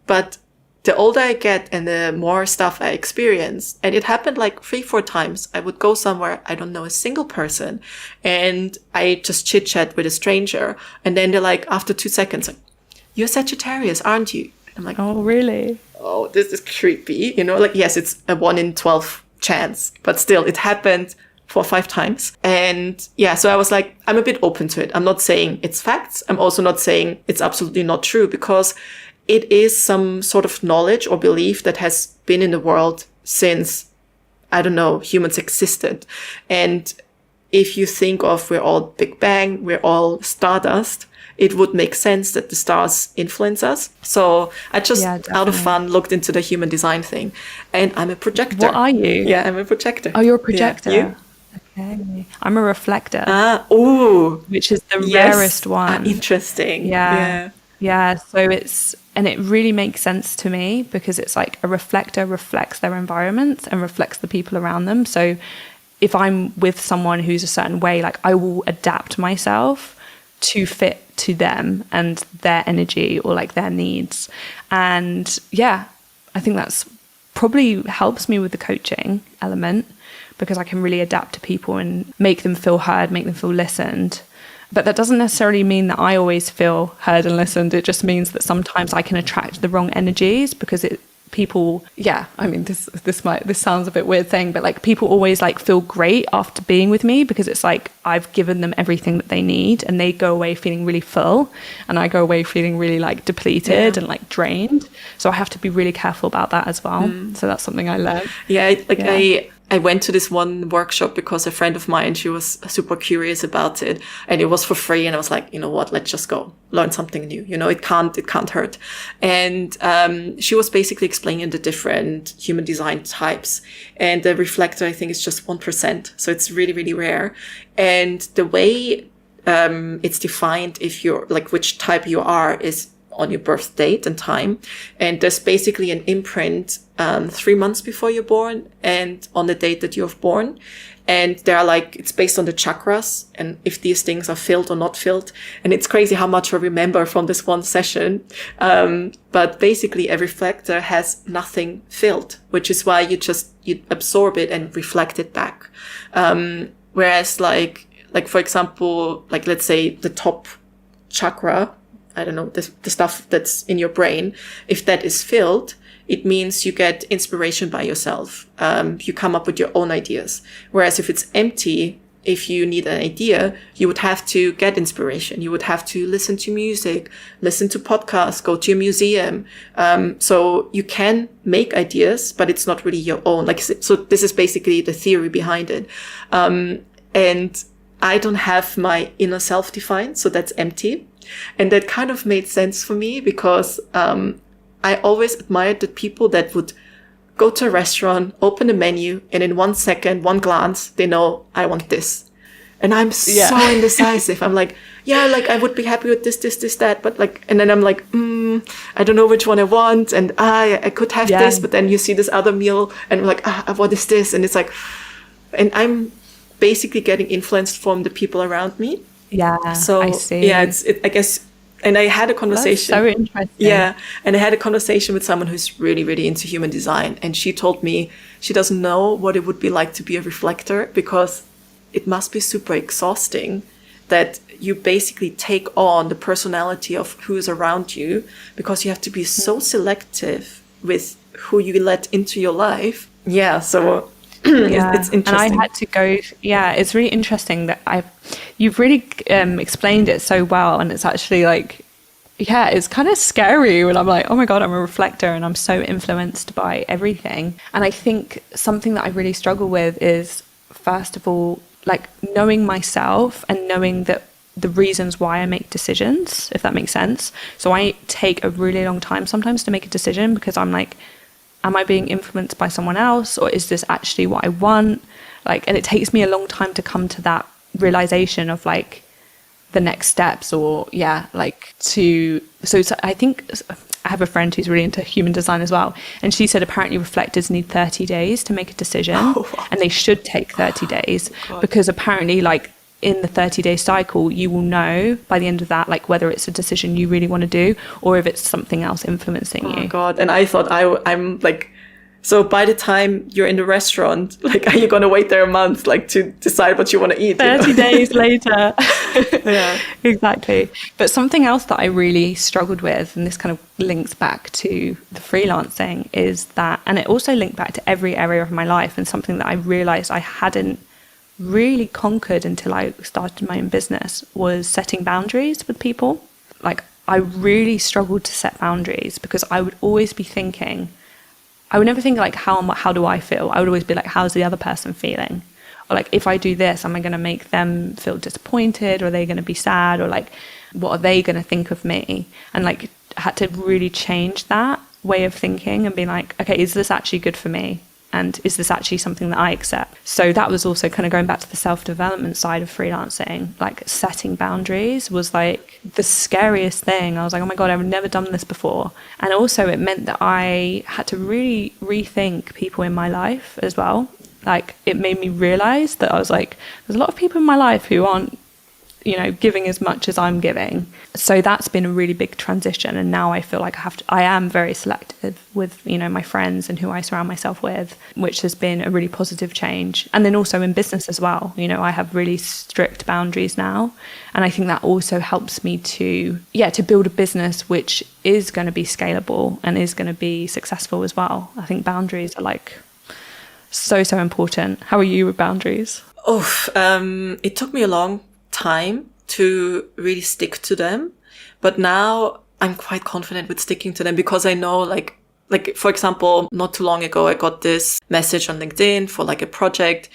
But the older I get and the more stuff I experience, and it happened like 3-4 times, I would go somewhere, I don't know a single person, and I just chit chat with a stranger. And then they're like, after 2 seconds, like, you're Sagittarius, aren't you? And I'm like, oh, really? Oh, this is creepy. You know, like, yes, it's a 1 in 12 chance, but still it happened 4 or 5 times. And so I was like, I'm a bit open to it. I'm not saying it's facts. I'm also not saying it's absolutely not true, because it is some sort of knowledge or belief that has been in the world since, I don't know, humans existed. And if you think of we're all Big Bang, we're all stardust, it would make sense that the stars influence us. So I just, out of fun, looked into the human design thing. And I'm a projector. What are you? Yeah, I'm a projector. Oh, you're a projector. Yeah. Okay. I'm a reflector. Which is the rarest one. Interesting. Yeah. So it really makes sense to me, because it's like a reflector reflects their environment and reflects the people around them. So if I'm with someone who's a certain way, like I will adapt myself to fit to them and their energy or like their needs. And yeah, I think that's probably helps me with the coaching element, because I can really adapt to people and make them feel heard, make them feel listened. But that doesn't necessarily mean that I always feel heard and listened. It just means that sometimes I can attract the wrong energies, because people, I mean, this sounds a bit weird saying, but like people always like feel great after being with me, because it's like I've given them everything that they need, and they go away feeling really full, and I go away feeling really like depleted and like drained. So I have to be really careful about that as well. So that's something I learned. I went to this one workshop because a friend of mine, she was super curious about it, and it was for free. And I was like, you know what, let's just go learn something new. You know, it can't hurt. And, she was basically explaining the different human design types, and the reflector, I think, is just 1%. So it's really, really rare. And the way, it's defined, if you're like which type you are, is on your birth date and time. And there's basically an imprint 3 months before you're born and on the date that you're born. And they're like, it's based on the chakras and if these things are filled or not filled. And it's crazy how much I remember from this one session. But basically a reflector has nothing filled, which is why you absorb it and reflect it back. Whereas like for example, like let's say the top chakra, I don't know, the stuff that's in your brain, if that is filled, it means you get inspiration by yourself. You come up with your own ideas. Whereas if it's empty, if you need an idea, you would have to get inspiration. You would have to listen to music, listen to podcasts, go to a museum. So you can make ideas, but it's not really your own. So this is basically the theory behind it. And I don't have my inner self defined, so that's empty. And that kind of made sense for me because I always admired the people that would go to a restaurant, open a menu, and in 1 second, one glance, they know I want this. And I'm so indecisive. I'm like, I would be happy with this, that. But and then I'm like, I don't know which one I want. And I could have this, but then you see this other meal and I'm like, what is this? And it's like, and I'm basically getting influenced from the people around me. Yeah, so I see. I guess, and I had a conversation. That's so interesting. Yeah, and I had a conversation with someone who's really, really into human design, and she told me she doesn't know what it would be like to be a reflector because it must be super exhausting that you basically take on the personality of who is around you because you have to be so selective with who you let into your life. Yeah, so. It's interesting. And I had to go, it's really interesting that you've really explained it so well. And it's actually like, it's kind of scary when I'm like, oh my God, I'm a reflector and I'm so influenced by everything. And I think something that I really struggle with is, first of all, like knowing myself and knowing that the reasons why I make decisions, if that makes sense. So I take a really long time sometimes to make a decision because I'm like, am I being influenced by someone else or is this actually what I want? And it takes me a long time to come to that realization of like the next steps or so I think I have a friend who's really into human design as well. And she said apparently reflectors need 30 days to make a decision and they should take 30 days because apparently in the 30-day cycle, you will know by the end of that, whether it's a decision you really want to do or if it's something else influencing you. Oh God. And I thought I'm so by the time you're in the restaurant, are you going to wait there a month, to decide what you want to eat? 30 days later. Yeah, exactly. But something else that I really struggled with, and this kind of links back to the freelancing, is that, and it also linked back to every area of my life and something that I realized I hadn't really conquered until I started my own business, was setting boundaries with people. I really struggled to set boundaries because I would always be thinking, I would never think like, how do I feel? I would always be like, how's the other person feeling? Or like, if I do this, am I going to make them feel disappointed? Or are they going to be sad? Or like, what are they going to think of me? And like, had to really change that way of thinking and be like, okay, is this actually good for me? And is this actually something that I accept? So that was also kind of going back to the self-development side of freelancing, like setting boundaries was like the scariest thing. I was like, oh my God, I've never done this before. And also it meant that I had to really rethink people in my life as well. Like it made me realize that I was like, there's a lot of people in my life who aren't, you know, giving as much as I'm giving. So that's been a really big transition. And now I feel like I am very selective with, you know, my friends and who I surround myself with, which has been a really positive change. And then also in business as well, you know, I have really strict boundaries now. And I think that also helps me to build a business which is going to be scalable and is going to be successful as well. I think boundaries are like so important. How are you with boundaries? It took me a long time to really stick to them, but now I'm quite confident with sticking to them because I know like for example, not too long ago I got this message on LinkedIn for like a project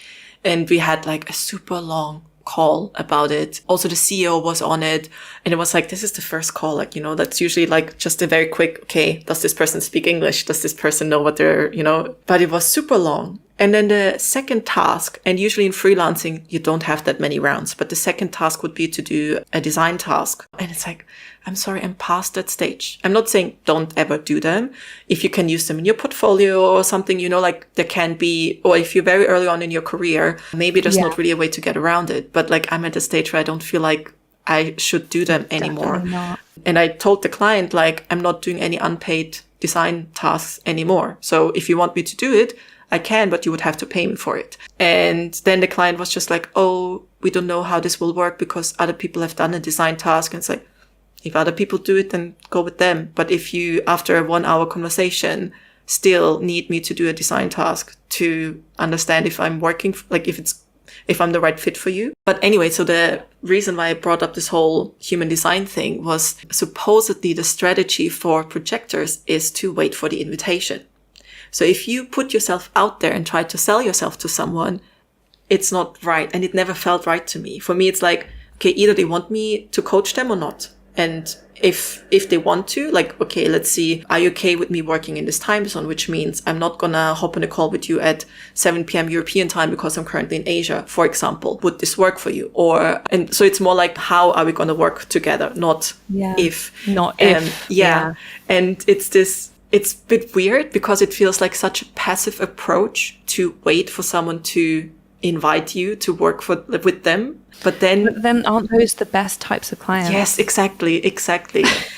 and we had like a super long call about it. Also the CEO was on it and it was like, this is the first call, like, you know, that's usually like just a very quick, okay, does this person speak English? Does this person know what they're, you know, but it was super long. And then the second task, and usually in freelancing, you don't have that many rounds, but the second task would be to do a design task. And it's like, I'm sorry, I'm past that stage. I'm not saying don't ever do them. If you can use them in your portfolio or something, you know, like there can be, or if you're very early on in your career, maybe there's not really a way to get around it. But like I'm at a stage where I don't feel like I should do them anymore. And I told the client, like, I'm not doing any unpaid design tasks anymore. So if you want me to do it, I can, but you would have to pay me for it. And then the client was just like, oh, we don't know how this will work because other people have done a design task. And it's like, if other people do it, then go with them. But if you, after a 1 hour conversation, still need me to do a design task to understand if I'm working, like if I'm the right fit for you. But anyway, so the reason why I brought up this whole human design thing was supposedly the strategy for projectors is to wait for the invitation. So if you put yourself out there and try to sell yourself to someone, it's not right. And it never felt right to me. For me, it's like, okay, either they want me to coach them or not. And if they want to, like, okay, let's see, are you okay with me working in this time zone? Which means I'm not gonna hop on a call with you at 7 p.m. European time because I'm currently in Asia, for example. Would this work for you? And so it's more like, how are we gonna work together? Not if. Not if. Yeah. And it's a bit weird because it feels like such a passive approach to wait for someone to invite you to work with them. But then aren't those the best types of clients? Yes, exactly.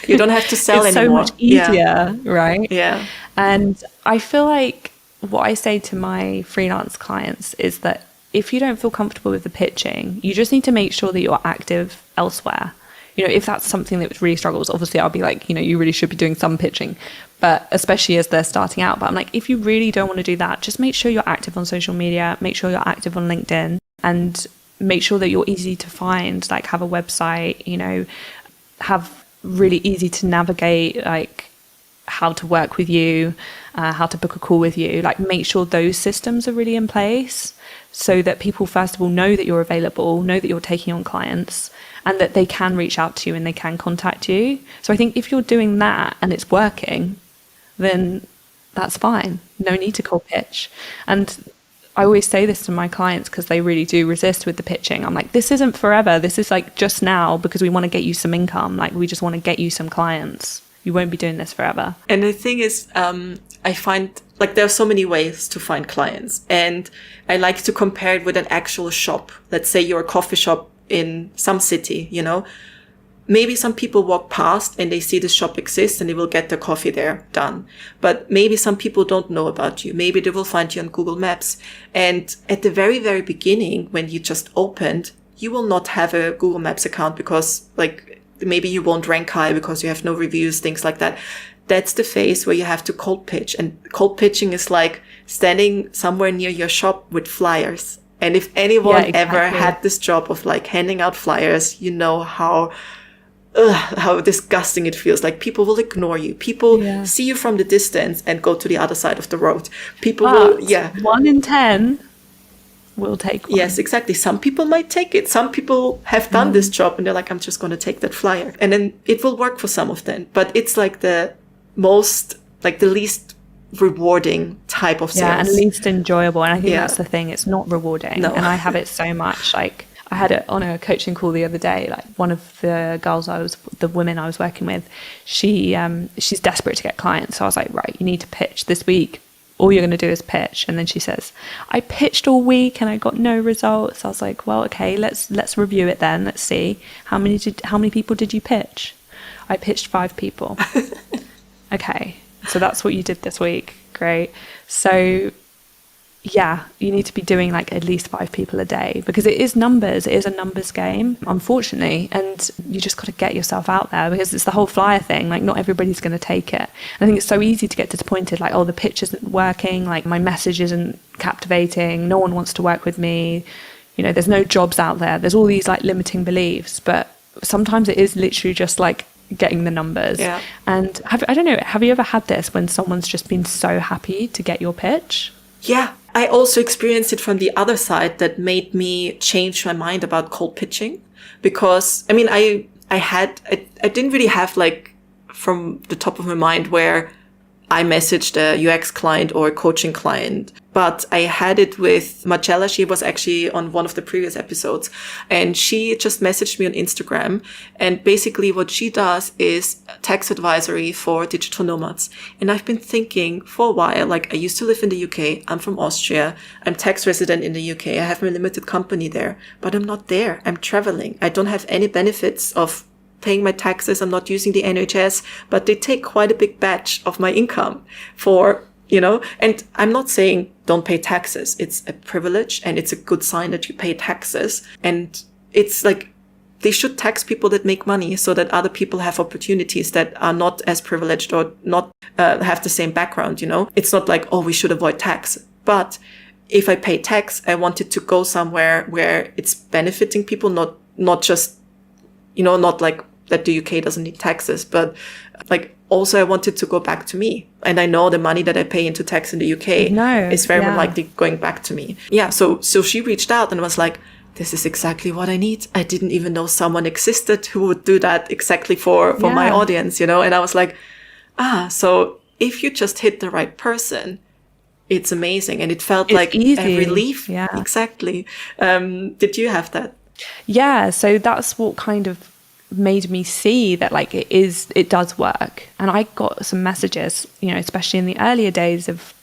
You don't have to sell it's anymore. So much easier, right? Yeah. And I feel like what I say to my freelance clients is that if you don't feel comfortable with the pitching, you just need to make sure that you're active elsewhere. You know, if that's something that really struggles, obviously I'll be like, you know, you really should be doing some pitching, but especially as they're starting out. But I'm like, if you really don't want to do that, just make sure you're active on social media, make sure you're active on LinkedIn, and make sure that you're easy to find, like have a website, you know, have really easy to navigate, like how to work with you, how to book a call with you, like make sure those systems are really in place so that people, first of all, know that you're available, know that you're taking on clients, and that they can reach out to you and they can contact you. So I think if you're doing that and it's working, then that's fine. No need to cold pitch. And I always say this to my clients because they really do resist with the pitching. I'm like, this isn't forever. This is like just now because we want to get you some income. Like we just want to get you some clients. You won't be doing this forever. And the thing is, I find like there are so many ways to find clients. And I like to compare it with an actual shop. Let's say you're a coffee shop in some city, you know. Maybe some people walk past and they see the shop exists and they will get their coffee there, done. But maybe some people don't know about you. Maybe they will find you on Google Maps. And at the very, very beginning, when you just opened, you will not have a Google Maps account because like maybe you won't rank high because you have no reviews, things like that. That's the phase where you have to cold pitch. And cold pitching is like standing somewhere near your shop with flyers. And if anyone ever had this job of like handing out flyers, you know how how disgusting it feels. Like people will ignore you. People see you from the distance and go to the other side of the road. People will, 1 in 10 will take one. Yes, exactly. Some people might take it. Some people have done this job and they're like, I'm just going to take that flyer. And then it will work for some of them. But it's like the least rewarding type of sales. Yeah, and least enjoyable. And I think that's the thing. It's not rewarding. No. And I have it so much. Like, I had it on a coaching call the other day. Like, one of the women I was working with, she's desperate to get clients. So I was like, right, you need to pitch this week. All you're going to do is pitch. And then she says, I pitched all week and I got no results. I was like, well, okay, let's review it then. Let's see. How many people did you pitch? I pitched 5 people. Okay. So that's what you did this week. Great. So yeah, you need to be doing like at least 5 people a day, because it is numbers. It is a numbers game, unfortunately. And you just got to get yourself out there, because it's the whole flyer thing. Like, not everybody's going to take it. And I think it's so easy to get disappointed. Like, oh, the pitch isn't working. Like, my message isn't captivating. No one wants to work with me. You know, there's no jobs out there. There's all these like limiting beliefs, but sometimes it is literally just like getting the numbers. Yeah. And I don't know, have you ever had this when someone's just been so happy to get your pitch? Yeah, I also experienced it from the other side that made me change my mind about cold pitching. Because, I mean, I didn't really have like from the top of my mind where I messaged a UX client or a coaching client, but I had it with Marcella. She was actually on one of the previous episodes, and she just messaged me on Instagram. And basically what she does is tax advisory for digital nomads. And I've been thinking for a while, like, I used to live in the UK. I'm from Austria. I'm tax resident in the UK. I have my limited company there, but I'm not there. I'm traveling. I don't have any benefits of paying my taxes. I'm not using the NHS, but they take quite a big batch of my income for, you know, and I'm not saying don't pay taxes. It's a privilege and it's a good sign that you pay taxes. And it's like, they should tax people that make money so that other people have opportunities that are not as privileged or not have the same background, you know. It's not like, oh, we should avoid tax. But if I pay tax, I want it to go somewhere where it's benefiting people, not just, you know, not like that the UK doesn't need taxes, but like also I want it to go back to me. And I know the money that I pay into tax in the UK is very likely going back to me. Yeah. So she reached out and was like, this is exactly what I need. I didn't even know someone existed who would do that exactly for my audience, you know? And I was like, so if you just hit the right person, it's amazing. And it felt like easy. A relief. Yeah, exactly. Did you have that? Yeah. So that's what kind of made me see that like it does work. And I got some messages, you know, especially in the earlier days of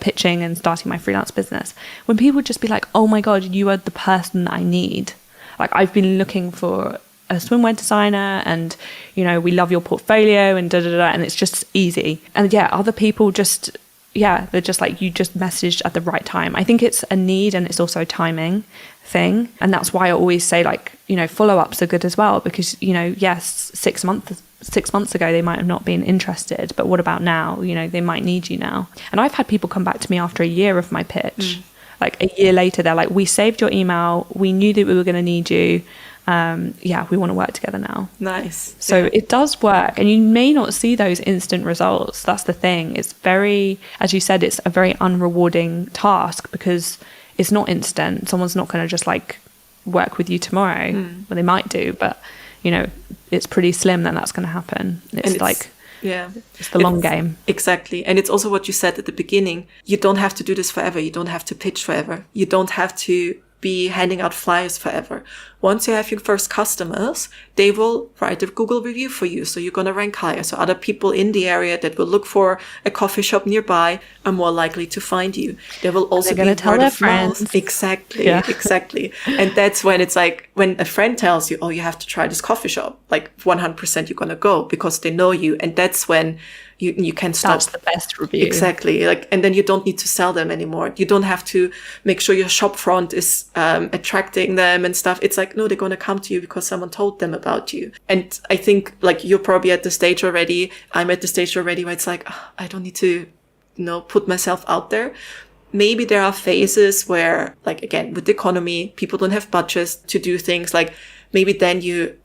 pitching and starting my freelance business, when people would just be like, oh my God, you are the person that I need. Like, I've been looking for a swimwear designer and, you know, we love your portfolio and and it's just easy. And yeah, other people just, they're just like, you just messaged at the right time. I think it's a need and it's also a timing thing. And that's why I always say, like, you know, follow-ups are good as well, because, you know, yes, 6 months ago they might have not been interested, but what about now? You know, they might need you now. And I've had people come back to me after a year of my pitch. Like, a year later, they're like, we saved your email, we knew that we were going to need you, we want to work together now. Nice. So it does work, and you may not see those instant results. That's the thing. It's very, as you said, it's a very unrewarding task, because it's not instant. Someone's not going to just like work with you tomorrow. Well, they might do, but, you know, it's pretty slim that that's going to happen. It's like, it's the long game. Exactly. And it's also what you said at the beginning. You don't have to do this forever. You don't have to pitch forever. You don't have to be handing out flyers forever. Once you have your first customers, they will write a Google review for you. So you're going to rank higher. So other people in the area that will look for a coffee shop nearby are more likely to find you. They will also be going to tell their friends. Exactly. Exactly. And that's when it's like, when a friend tells you, oh, you have to try this coffee shop, like 100% you're going to go because they know you. And that's when you can stop. That's the best review. Exactly. Like, and then you don't need to sell them anymore. You don't have to make sure your shop front is attracting them and stuff. It's like, no, they're going to come to you because someone told them about you. And I think, like, you're probably at the stage already. I'm at the stage already where it's like, I don't need to, you know, put myself out there. Maybe there are phases where, like, again, with the economy, people don't have budgets to do things like maybe then you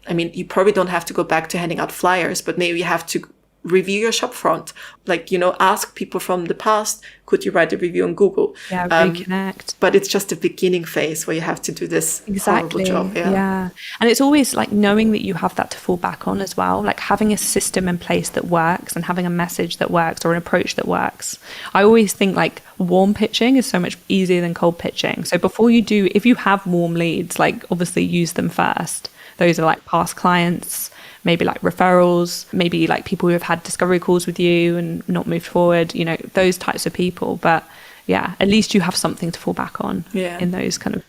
probably don't have to go back to handing out flyers, but maybe you have to review your shopfront. Like, ask people from the past, could you write a review on Google? Yeah, reconnect. But it's just the beginning phase where you have to do this horrible job. Yeah. And it's always like knowing that you have that to fall back on as well, like having a system in place that works and having a message that works or an approach that works. I always think like warm pitching is so much easier than cold pitching. So before you do, if you have warm leads, like obviously use them first. Those are like past clients, maybe like referrals, maybe like people who have had discovery calls with you and not moved forward, those types of people. But yeah, at least you have something to fall back on in those kind of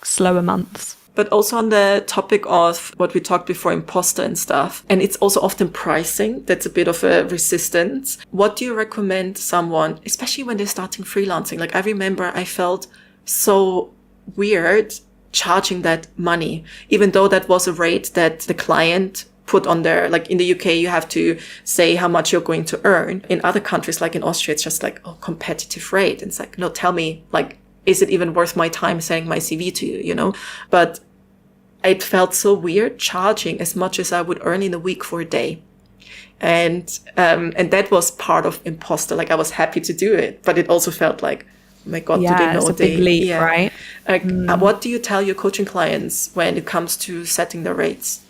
slower months. But also on the topic of what we talked before, imposter and stuff, and it's also often pricing, that's a bit of a resistance. What do you recommend someone, especially when they're starting freelancing? Like I remember I felt so weird charging that money, even though that was a rate that the client put on there. Like in the UK, you have to say how much you're going to earn. In other countries, like in Austria, it's just like, competitive rate. And it's like, no, tell me, like, is it even worth my time sending my CV to you, But it felt so weird charging as much as I would earn in a week for a day. And that was part of imposter. Like I was happy to do it, but it also felt like, oh my God, do they know? It's a big leap, right? What do you tell your coaching clients when it comes to setting their rates?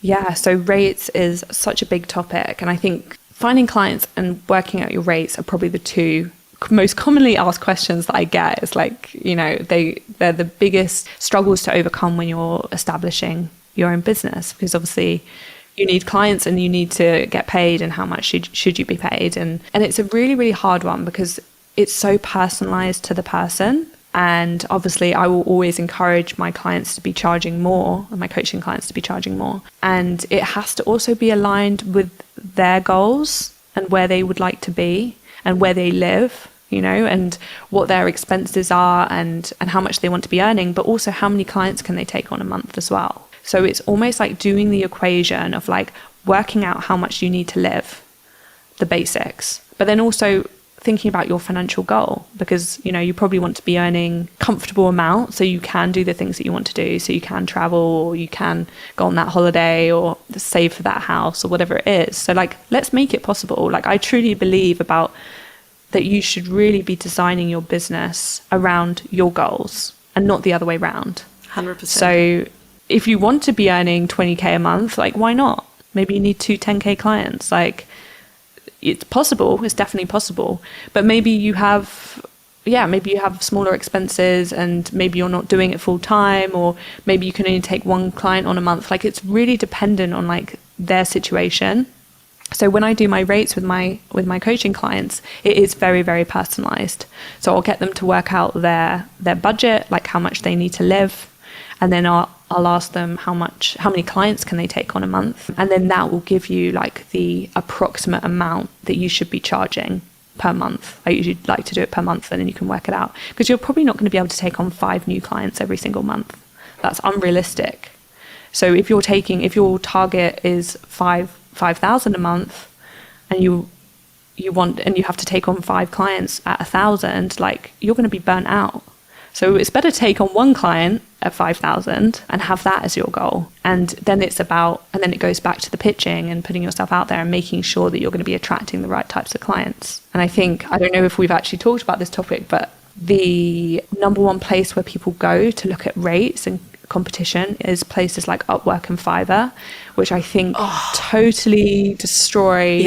Yeah, so rates is such a big topic. And I think finding clients and working out your rates are probably the two most commonly asked questions that I get. It's like, they're the biggest struggles to overcome when you're establishing your own business, because obviously you need clients and you need to get paid, and how much should you be paid? And it's a really, really hard one because it's so personalized to the person. And obviously I will always encourage my clients to be charging more, and my coaching clients to be charging more. And it has to also be aligned with their goals and where they would like to be and where they live, and what their expenses are and how much they want to be earning, but also how many clients can they take on a month as well. So it's almost like doing the equation of like working out how much you need to live, the basics, but then also thinking about your financial goal, because you probably want to be earning comfortable amount so you can do the things that you want to do, so you can travel or you can go on that holiday or save for that house or whatever it is. So like, let's make it possible. Like I truly believe about that you should really be designing your business around your goals and not the other way around. 100%. So if you want to be earning 20k a month, like why not? Maybe you need 2 10k clients. Like it's possible, it's definitely possible. But maybe you have smaller expenses and maybe you're not doing it full time, or maybe you can only take 1 client on a month. Like it's really dependent on like their situation. So when I do my rates with my coaching clients, it is very, very personalized. So I'll get them to work out their budget, like how much they need to live. And then I'll ask them how many clients can they take on a month. And then that will give you like the approximate amount that you should be charging per month. I usually like to do it per month, and then you can work it out, because you're probably not going to be able to take on 5 new clients every single month. That's unrealistic. So if your target is 5,000 a month, and you have to take on 5 clients at 1,000, like you're going to be burnt out. So it's better to take on 1 client at 5,000 and have that as your goal. And then it goes back to the pitching and putting yourself out there and making sure that you're going to be attracting the right types of clients. And I don't know if we've actually talked about this topic, but the number one place where people go to look at rates and competition is places like Upwork and Fiverr, which I think totally destroy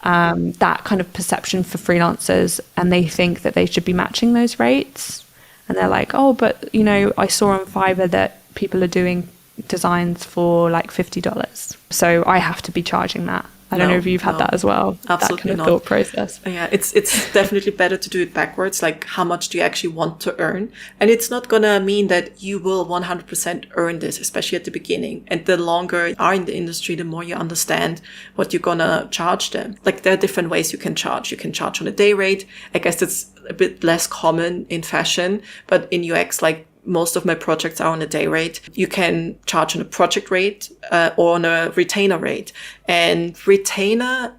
that kind of perception for freelancers. And they think that they should be matching those rates. And they're like, but I saw on Fiverr that people are doing designs for like $50. So I have to be charging that. I don't know if you've had that as well. Absolutely that kind of thought process. Yeah, it's definitely better to do it backwards. Like, how much do you actually want to earn? And it's not going to mean that you will 100% earn this, especially at the beginning. And the longer you are in the industry, the more you understand what you're going to charge them. Like, there are different ways you can charge. You can charge on a day rate. I guess that's a bit less common in fashion, but in UX, like, most of my projects are on a day rate. You can charge on a project rate or on a retainer rate. And retainer,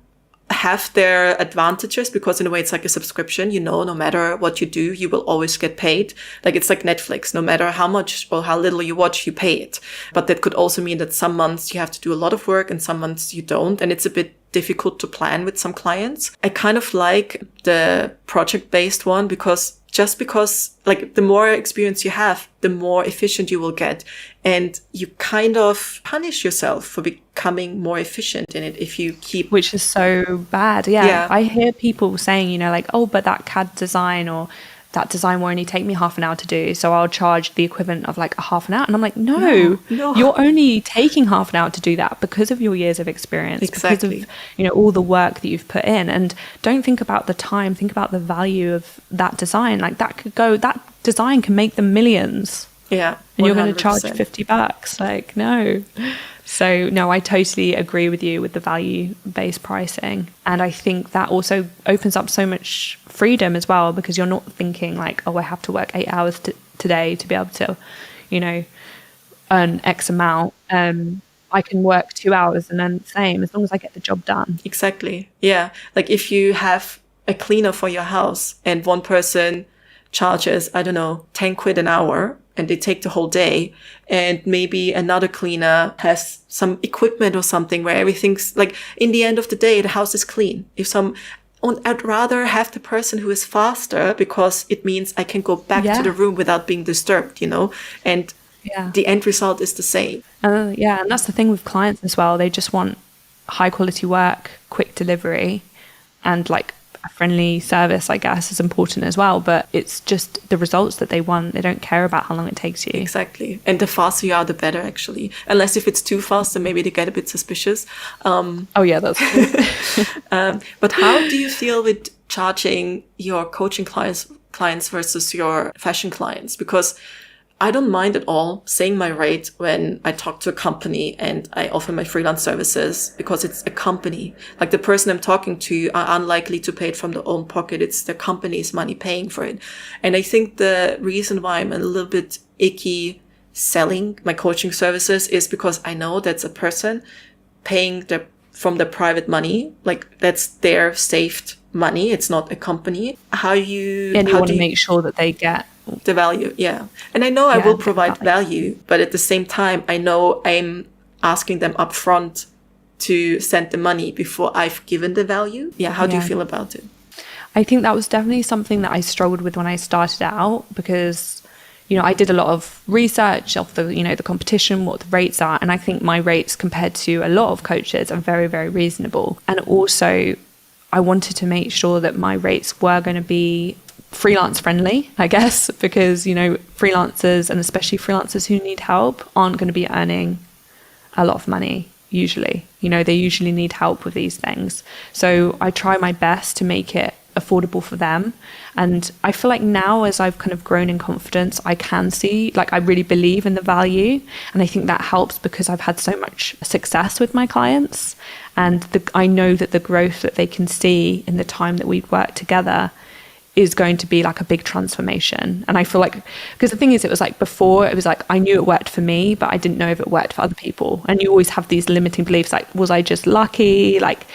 have their advantages, because in a way it's like a subscription, no matter what you do, you will always get paid. Like it's like Netflix, no matter how much or how little you watch, you pay it. But that could also mean that some months you have to do a lot of work and some months you don't. And it's a bit difficult to plan with some clients. I kind of like the project-based one because like the more experience you have, the more efficient you will get. And you kind of punish yourself for becoming more efficient in it if you keep... Which is so bad. Yeah. I hear people saying, like, oh, but that CAD design or that design will only take me half an hour to do, so I'll charge the equivalent of like a half an hour. And I'm like, no. You're only taking half an hour to do that because of your years of experience, because of all the work that you've put in. And don't think about the time, think about the value of that design. Like that design can make them millions. Yeah. 100%. And you're going to charge $50. Like, no. So no, I totally agree with you with the value-based pricing. And I think that also opens up so much freedom as well, because you're not thinking like, oh, I have to work 8 hours today to be able to, earn X amount. I can work 2 hours and earn the same as long as I get the job done. Exactly. Yeah. Like if you have a cleaner for your house and one person charges, I don't know, 10 quid an hour, and they take the whole day, and maybe another cleaner has some equipment or something where everything's like, in the end of the day, the house is clean. I'd rather have the person who is faster, because it means I can go back to the room without being disturbed, and the end result is the same. And that's the thing with clients as well. They just want high quality work, quick delivery, and like a friendly service, I guess, is important as well. But it's just the results that they want. They don't care about how long it takes you. Exactly. And the faster you are, the better, actually. Unless if it's too fast, then maybe they get a bit suspicious. That's true. But how do you feel with charging your coaching clients versus your fashion clients? Because I don't mind at all saying my rate when I talk to a company and I offer my freelance services, because it's a company. Like the person I'm talking to are unlikely to pay it from their own pocket. It's the company's money paying for it. And I think the reason why I'm a little bit icky selling my coaching services is because I know that's a person paying from their private money. Like that's their saved money. It's not a company. And you want to make sure that they get the value. Yeah. And I know I will provide value, but at the same time, I know I'm asking them upfront to send the money before I've given the value. Yeah. How do you feel about it? I think that was definitely something that I struggled with when I started out, because, I did a lot of research of the, the competition, what the rates are. And I think my rates compared to a lot of coaches are very, very reasonable. And also I wanted to make sure that my rates were going to be freelance friendly, I guess, because, freelancers, and especially freelancers who need help, aren't going to be earning a lot of money usually. They usually need help with these things. So I try my best to make it affordable for them. And I feel like now, as I've kind of grown in confidence, I can see, like, I really believe in the value. And I think that helps because I've had so much success with my clients. And I know that the growth that they can see in the time that we've worked together is going to be like a big transformation. And I feel like, because the thing is, it was like before, it was like I knew it worked for me, but I didn't know if it worked for other people. And you always have these limiting beliefs, like, was I just lucky? Like,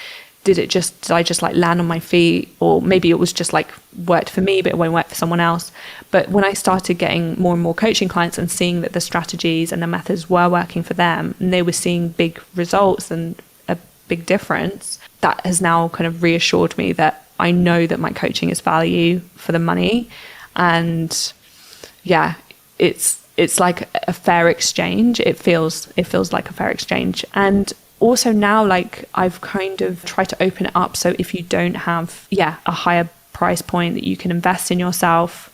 did I just like land on my feet? Or maybe it was just like worked for me, but it won't work for someone else. But when I started getting more and more coaching clients and seeing that the strategies and the methods were working for them, and they were seeing big results and a big difference, that has now kind of reassured me that I know that my coaching is value for the money. And yeah, it's like a fair exchange. It feels like a fair exchange. And also now, like, I've kind of tried to open it up. So if you don't have, a higher price point that you can invest in yourself,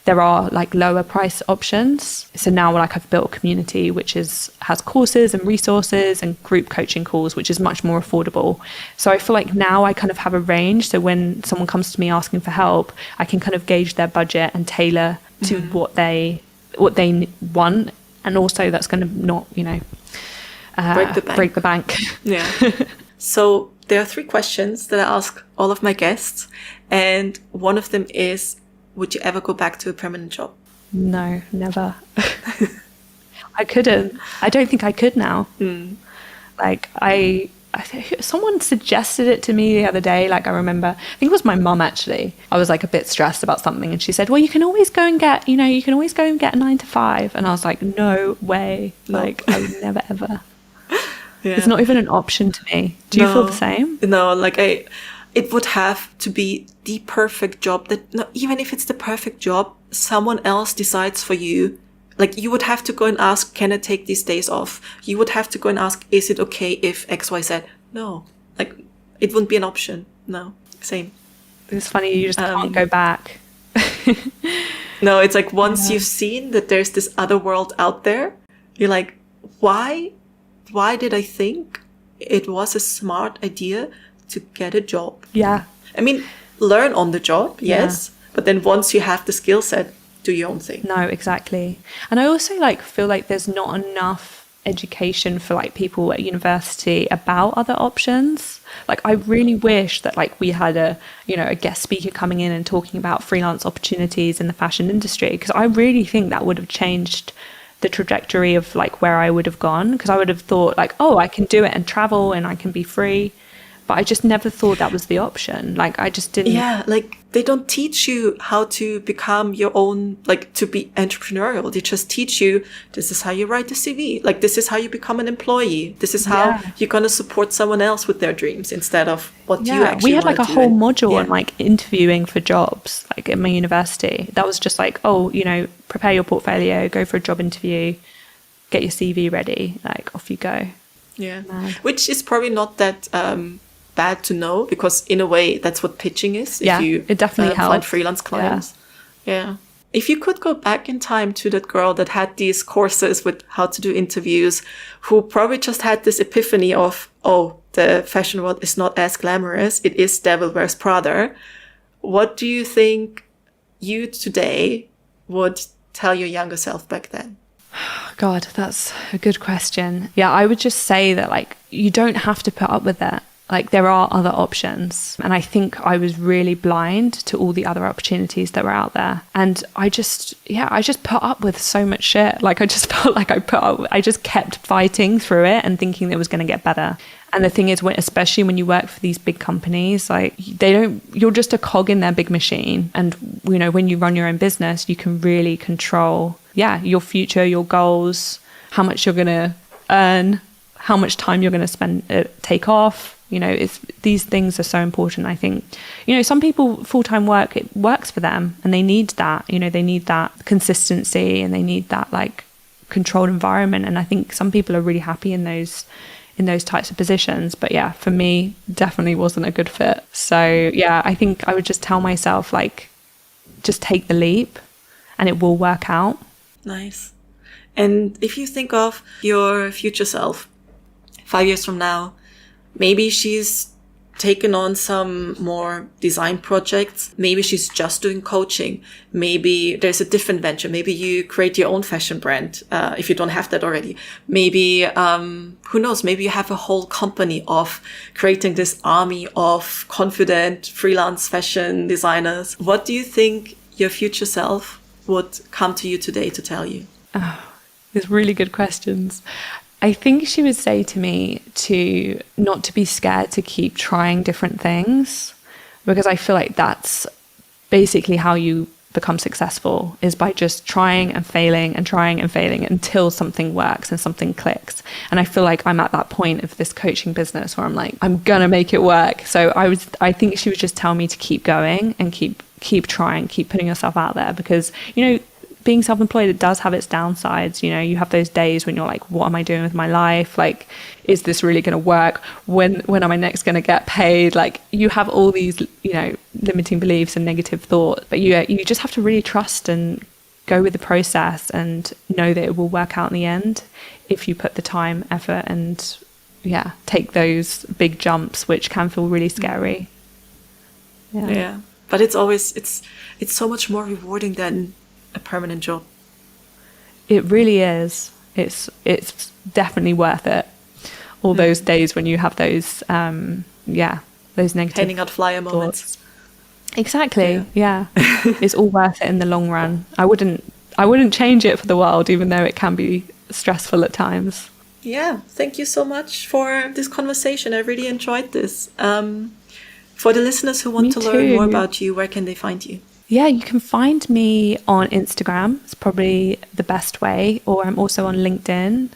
there are like lower price options. So now, like, I've built a community which has courses and resources and group coaching calls, which is much more affordable. So I feel like now I kind of have a range. So when someone comes to me asking for help, I can kind of gauge their budget and tailor to what they want. And also that's going to not, break the bank. Yeah. So there are 3 questions that I ask all of my guests. And one of them is, would you ever go back to a permanent job? No, never. I couldn't. I don't think I could now. Like, I someone suggested it to me the other day. Like I remember, I think it was my mum actually. I was like a bit stressed about something and she said, well, you can always go and get, you can always go and get a 9 to 5. And I was like, no way. Like I would never, ever. Yeah. It's not even an option to me. Do you feel the same? No, like it would have to be the perfect job that, no, even if it's the perfect job, someone else decides for you. Like you would have to go and ask, can I take these days off? You would have to go and ask, is it okay if X, Y, Z? No, like it wouldn't be an option. No, same. It's funny, you just can't go back. No, it's like once you've seen that there's this other world out there, you're like, why did I think it was a smart idea to get a job? Yeah. I mean, learn on the job, yes. But then once you have the skill set, do your own thing. No, exactly. And I also feel like there's not enough education for like people at university about other options. Like I really wish that like we had a guest speaker coming in and talking about freelance opportunities in the fashion industry, because I really think that would have changed the trajectory of like where I would have gone, because I would have thought like, oh, I can do it and travel and I can be free. But I just never thought that was the option. Like I just didn't. Yeah, like they don't teach you how to become your own, like to be entrepreneurial. They just teach you, this is how you write a CV. Like this is how you become an employee. This is how you're going to support someone else with their dreams instead of what you actually we had like a whole module on like interviewing for jobs, like at my university. That was just like, oh, prepare your portfolio, go for a job interview, get your CV ready, like off you go. Yeah. Which is probably not that bad to know, because in a way that's what pitching is. If you it definitely helps. Find freelance clients. Yeah. If you could go back in time to that girl that had these courses with how to do interviews, who probably just had this epiphany of, oh, the fashion world is not as glamorous, it is Devil Wears Prada, what do you think you today would tell your younger self back then? God, that's a good question. Yeah, I would just say that like you don't have to put up with it. Like there are other options. And I think I was really blind to all the other opportunities that were out there. And I just put up with so much shit. Like I just felt like I just kept fighting through it and thinking it was going to get better. And the thing is, especially when you work for these big companies, like you're just a cog in their big machine. And, when you run your own business, you can really control, your future, your goals, how much you're going to earn, how much time you're going to spend, take off. These things are so important. I think, some people full-time work, it works for them and they need that, they need that consistency and they need that like controlled environment. And I think some people are really happy in those types of positions. But for me, definitely wasn't a good fit. So I think I would just tell myself like, just take the leap and it will work out. Nice. And if you think of your future self 5 years from now, maybe she's taken on some more design projects. Maybe she's just doing coaching. Maybe there's a different venture. Maybe you create your own fashion brand, if you don't have that already. Maybe, who knows, maybe you have a whole company of creating this army of confident freelance fashion designers. What do you think your future self would come to you today to tell you? Oh, these really good questions. I think she would say to me to not to be scared to keep trying different things, because I feel like that's basically how you become successful, is by just trying and failing until something works and something clicks. And I feel like I'm at that point of this coaching business where I'm like, I'm gonna make it work. So I think she would just tell me to keep going and keep trying, keep putting yourself out there, because being self-employed, it does have its downsides. You have those days when you're like, what am I doing with my life? Like, is this really going to work? When am I next going to get paid? Like, you have all these, limiting beliefs and negative thoughts, but you just have to really trust and go with the process and know that it will work out in the end if you put the time, effort, and take those big jumps, which can feel really scary. Yeah. But it's so much more rewarding than a permanent job. It really is. It's definitely worth it. All those days when you have those those negative handing out flyer thoughts. Moments. Exactly. Yeah. It's all worth it in the long run. I wouldn't change it for the world, even though it can be stressful at times. Yeah, thank you so much for this conversation. I really enjoyed this. For the listeners who want to learn more about you, where can they find you? Yeah, you can find me on Instagram. It's probably the best way. Or I'm also on LinkedIn.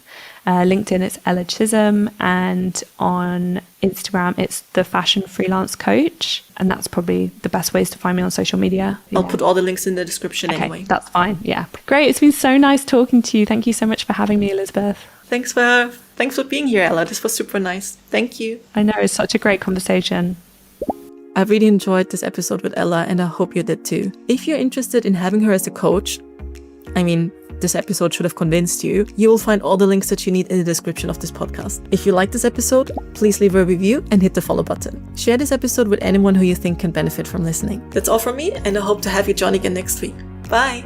LinkedIn, it's Ella Chisholm. And on Instagram, it's the Fashion Freelance Coach. And that's probably the best ways to find me on social media. I'll put all the links in the description anyway. That's fine. Yeah. Great. It's been so nice talking to you. Thank you so much for having me, Elisabeth. Thanks for being here, Ella. This was super nice. Thank you. I know, it's such a great conversation. I really enjoyed this episode with Ella, and I hope you did too. If you're interested in having her as a coach, I mean, this episode should have convinced you. You will find all the links that you need in the description of this podcast. If you like this episode, please leave a review and hit the follow button. Share this episode with anyone who you think can benefit from listening. That's all from me, and I hope to have you join again next week. Bye!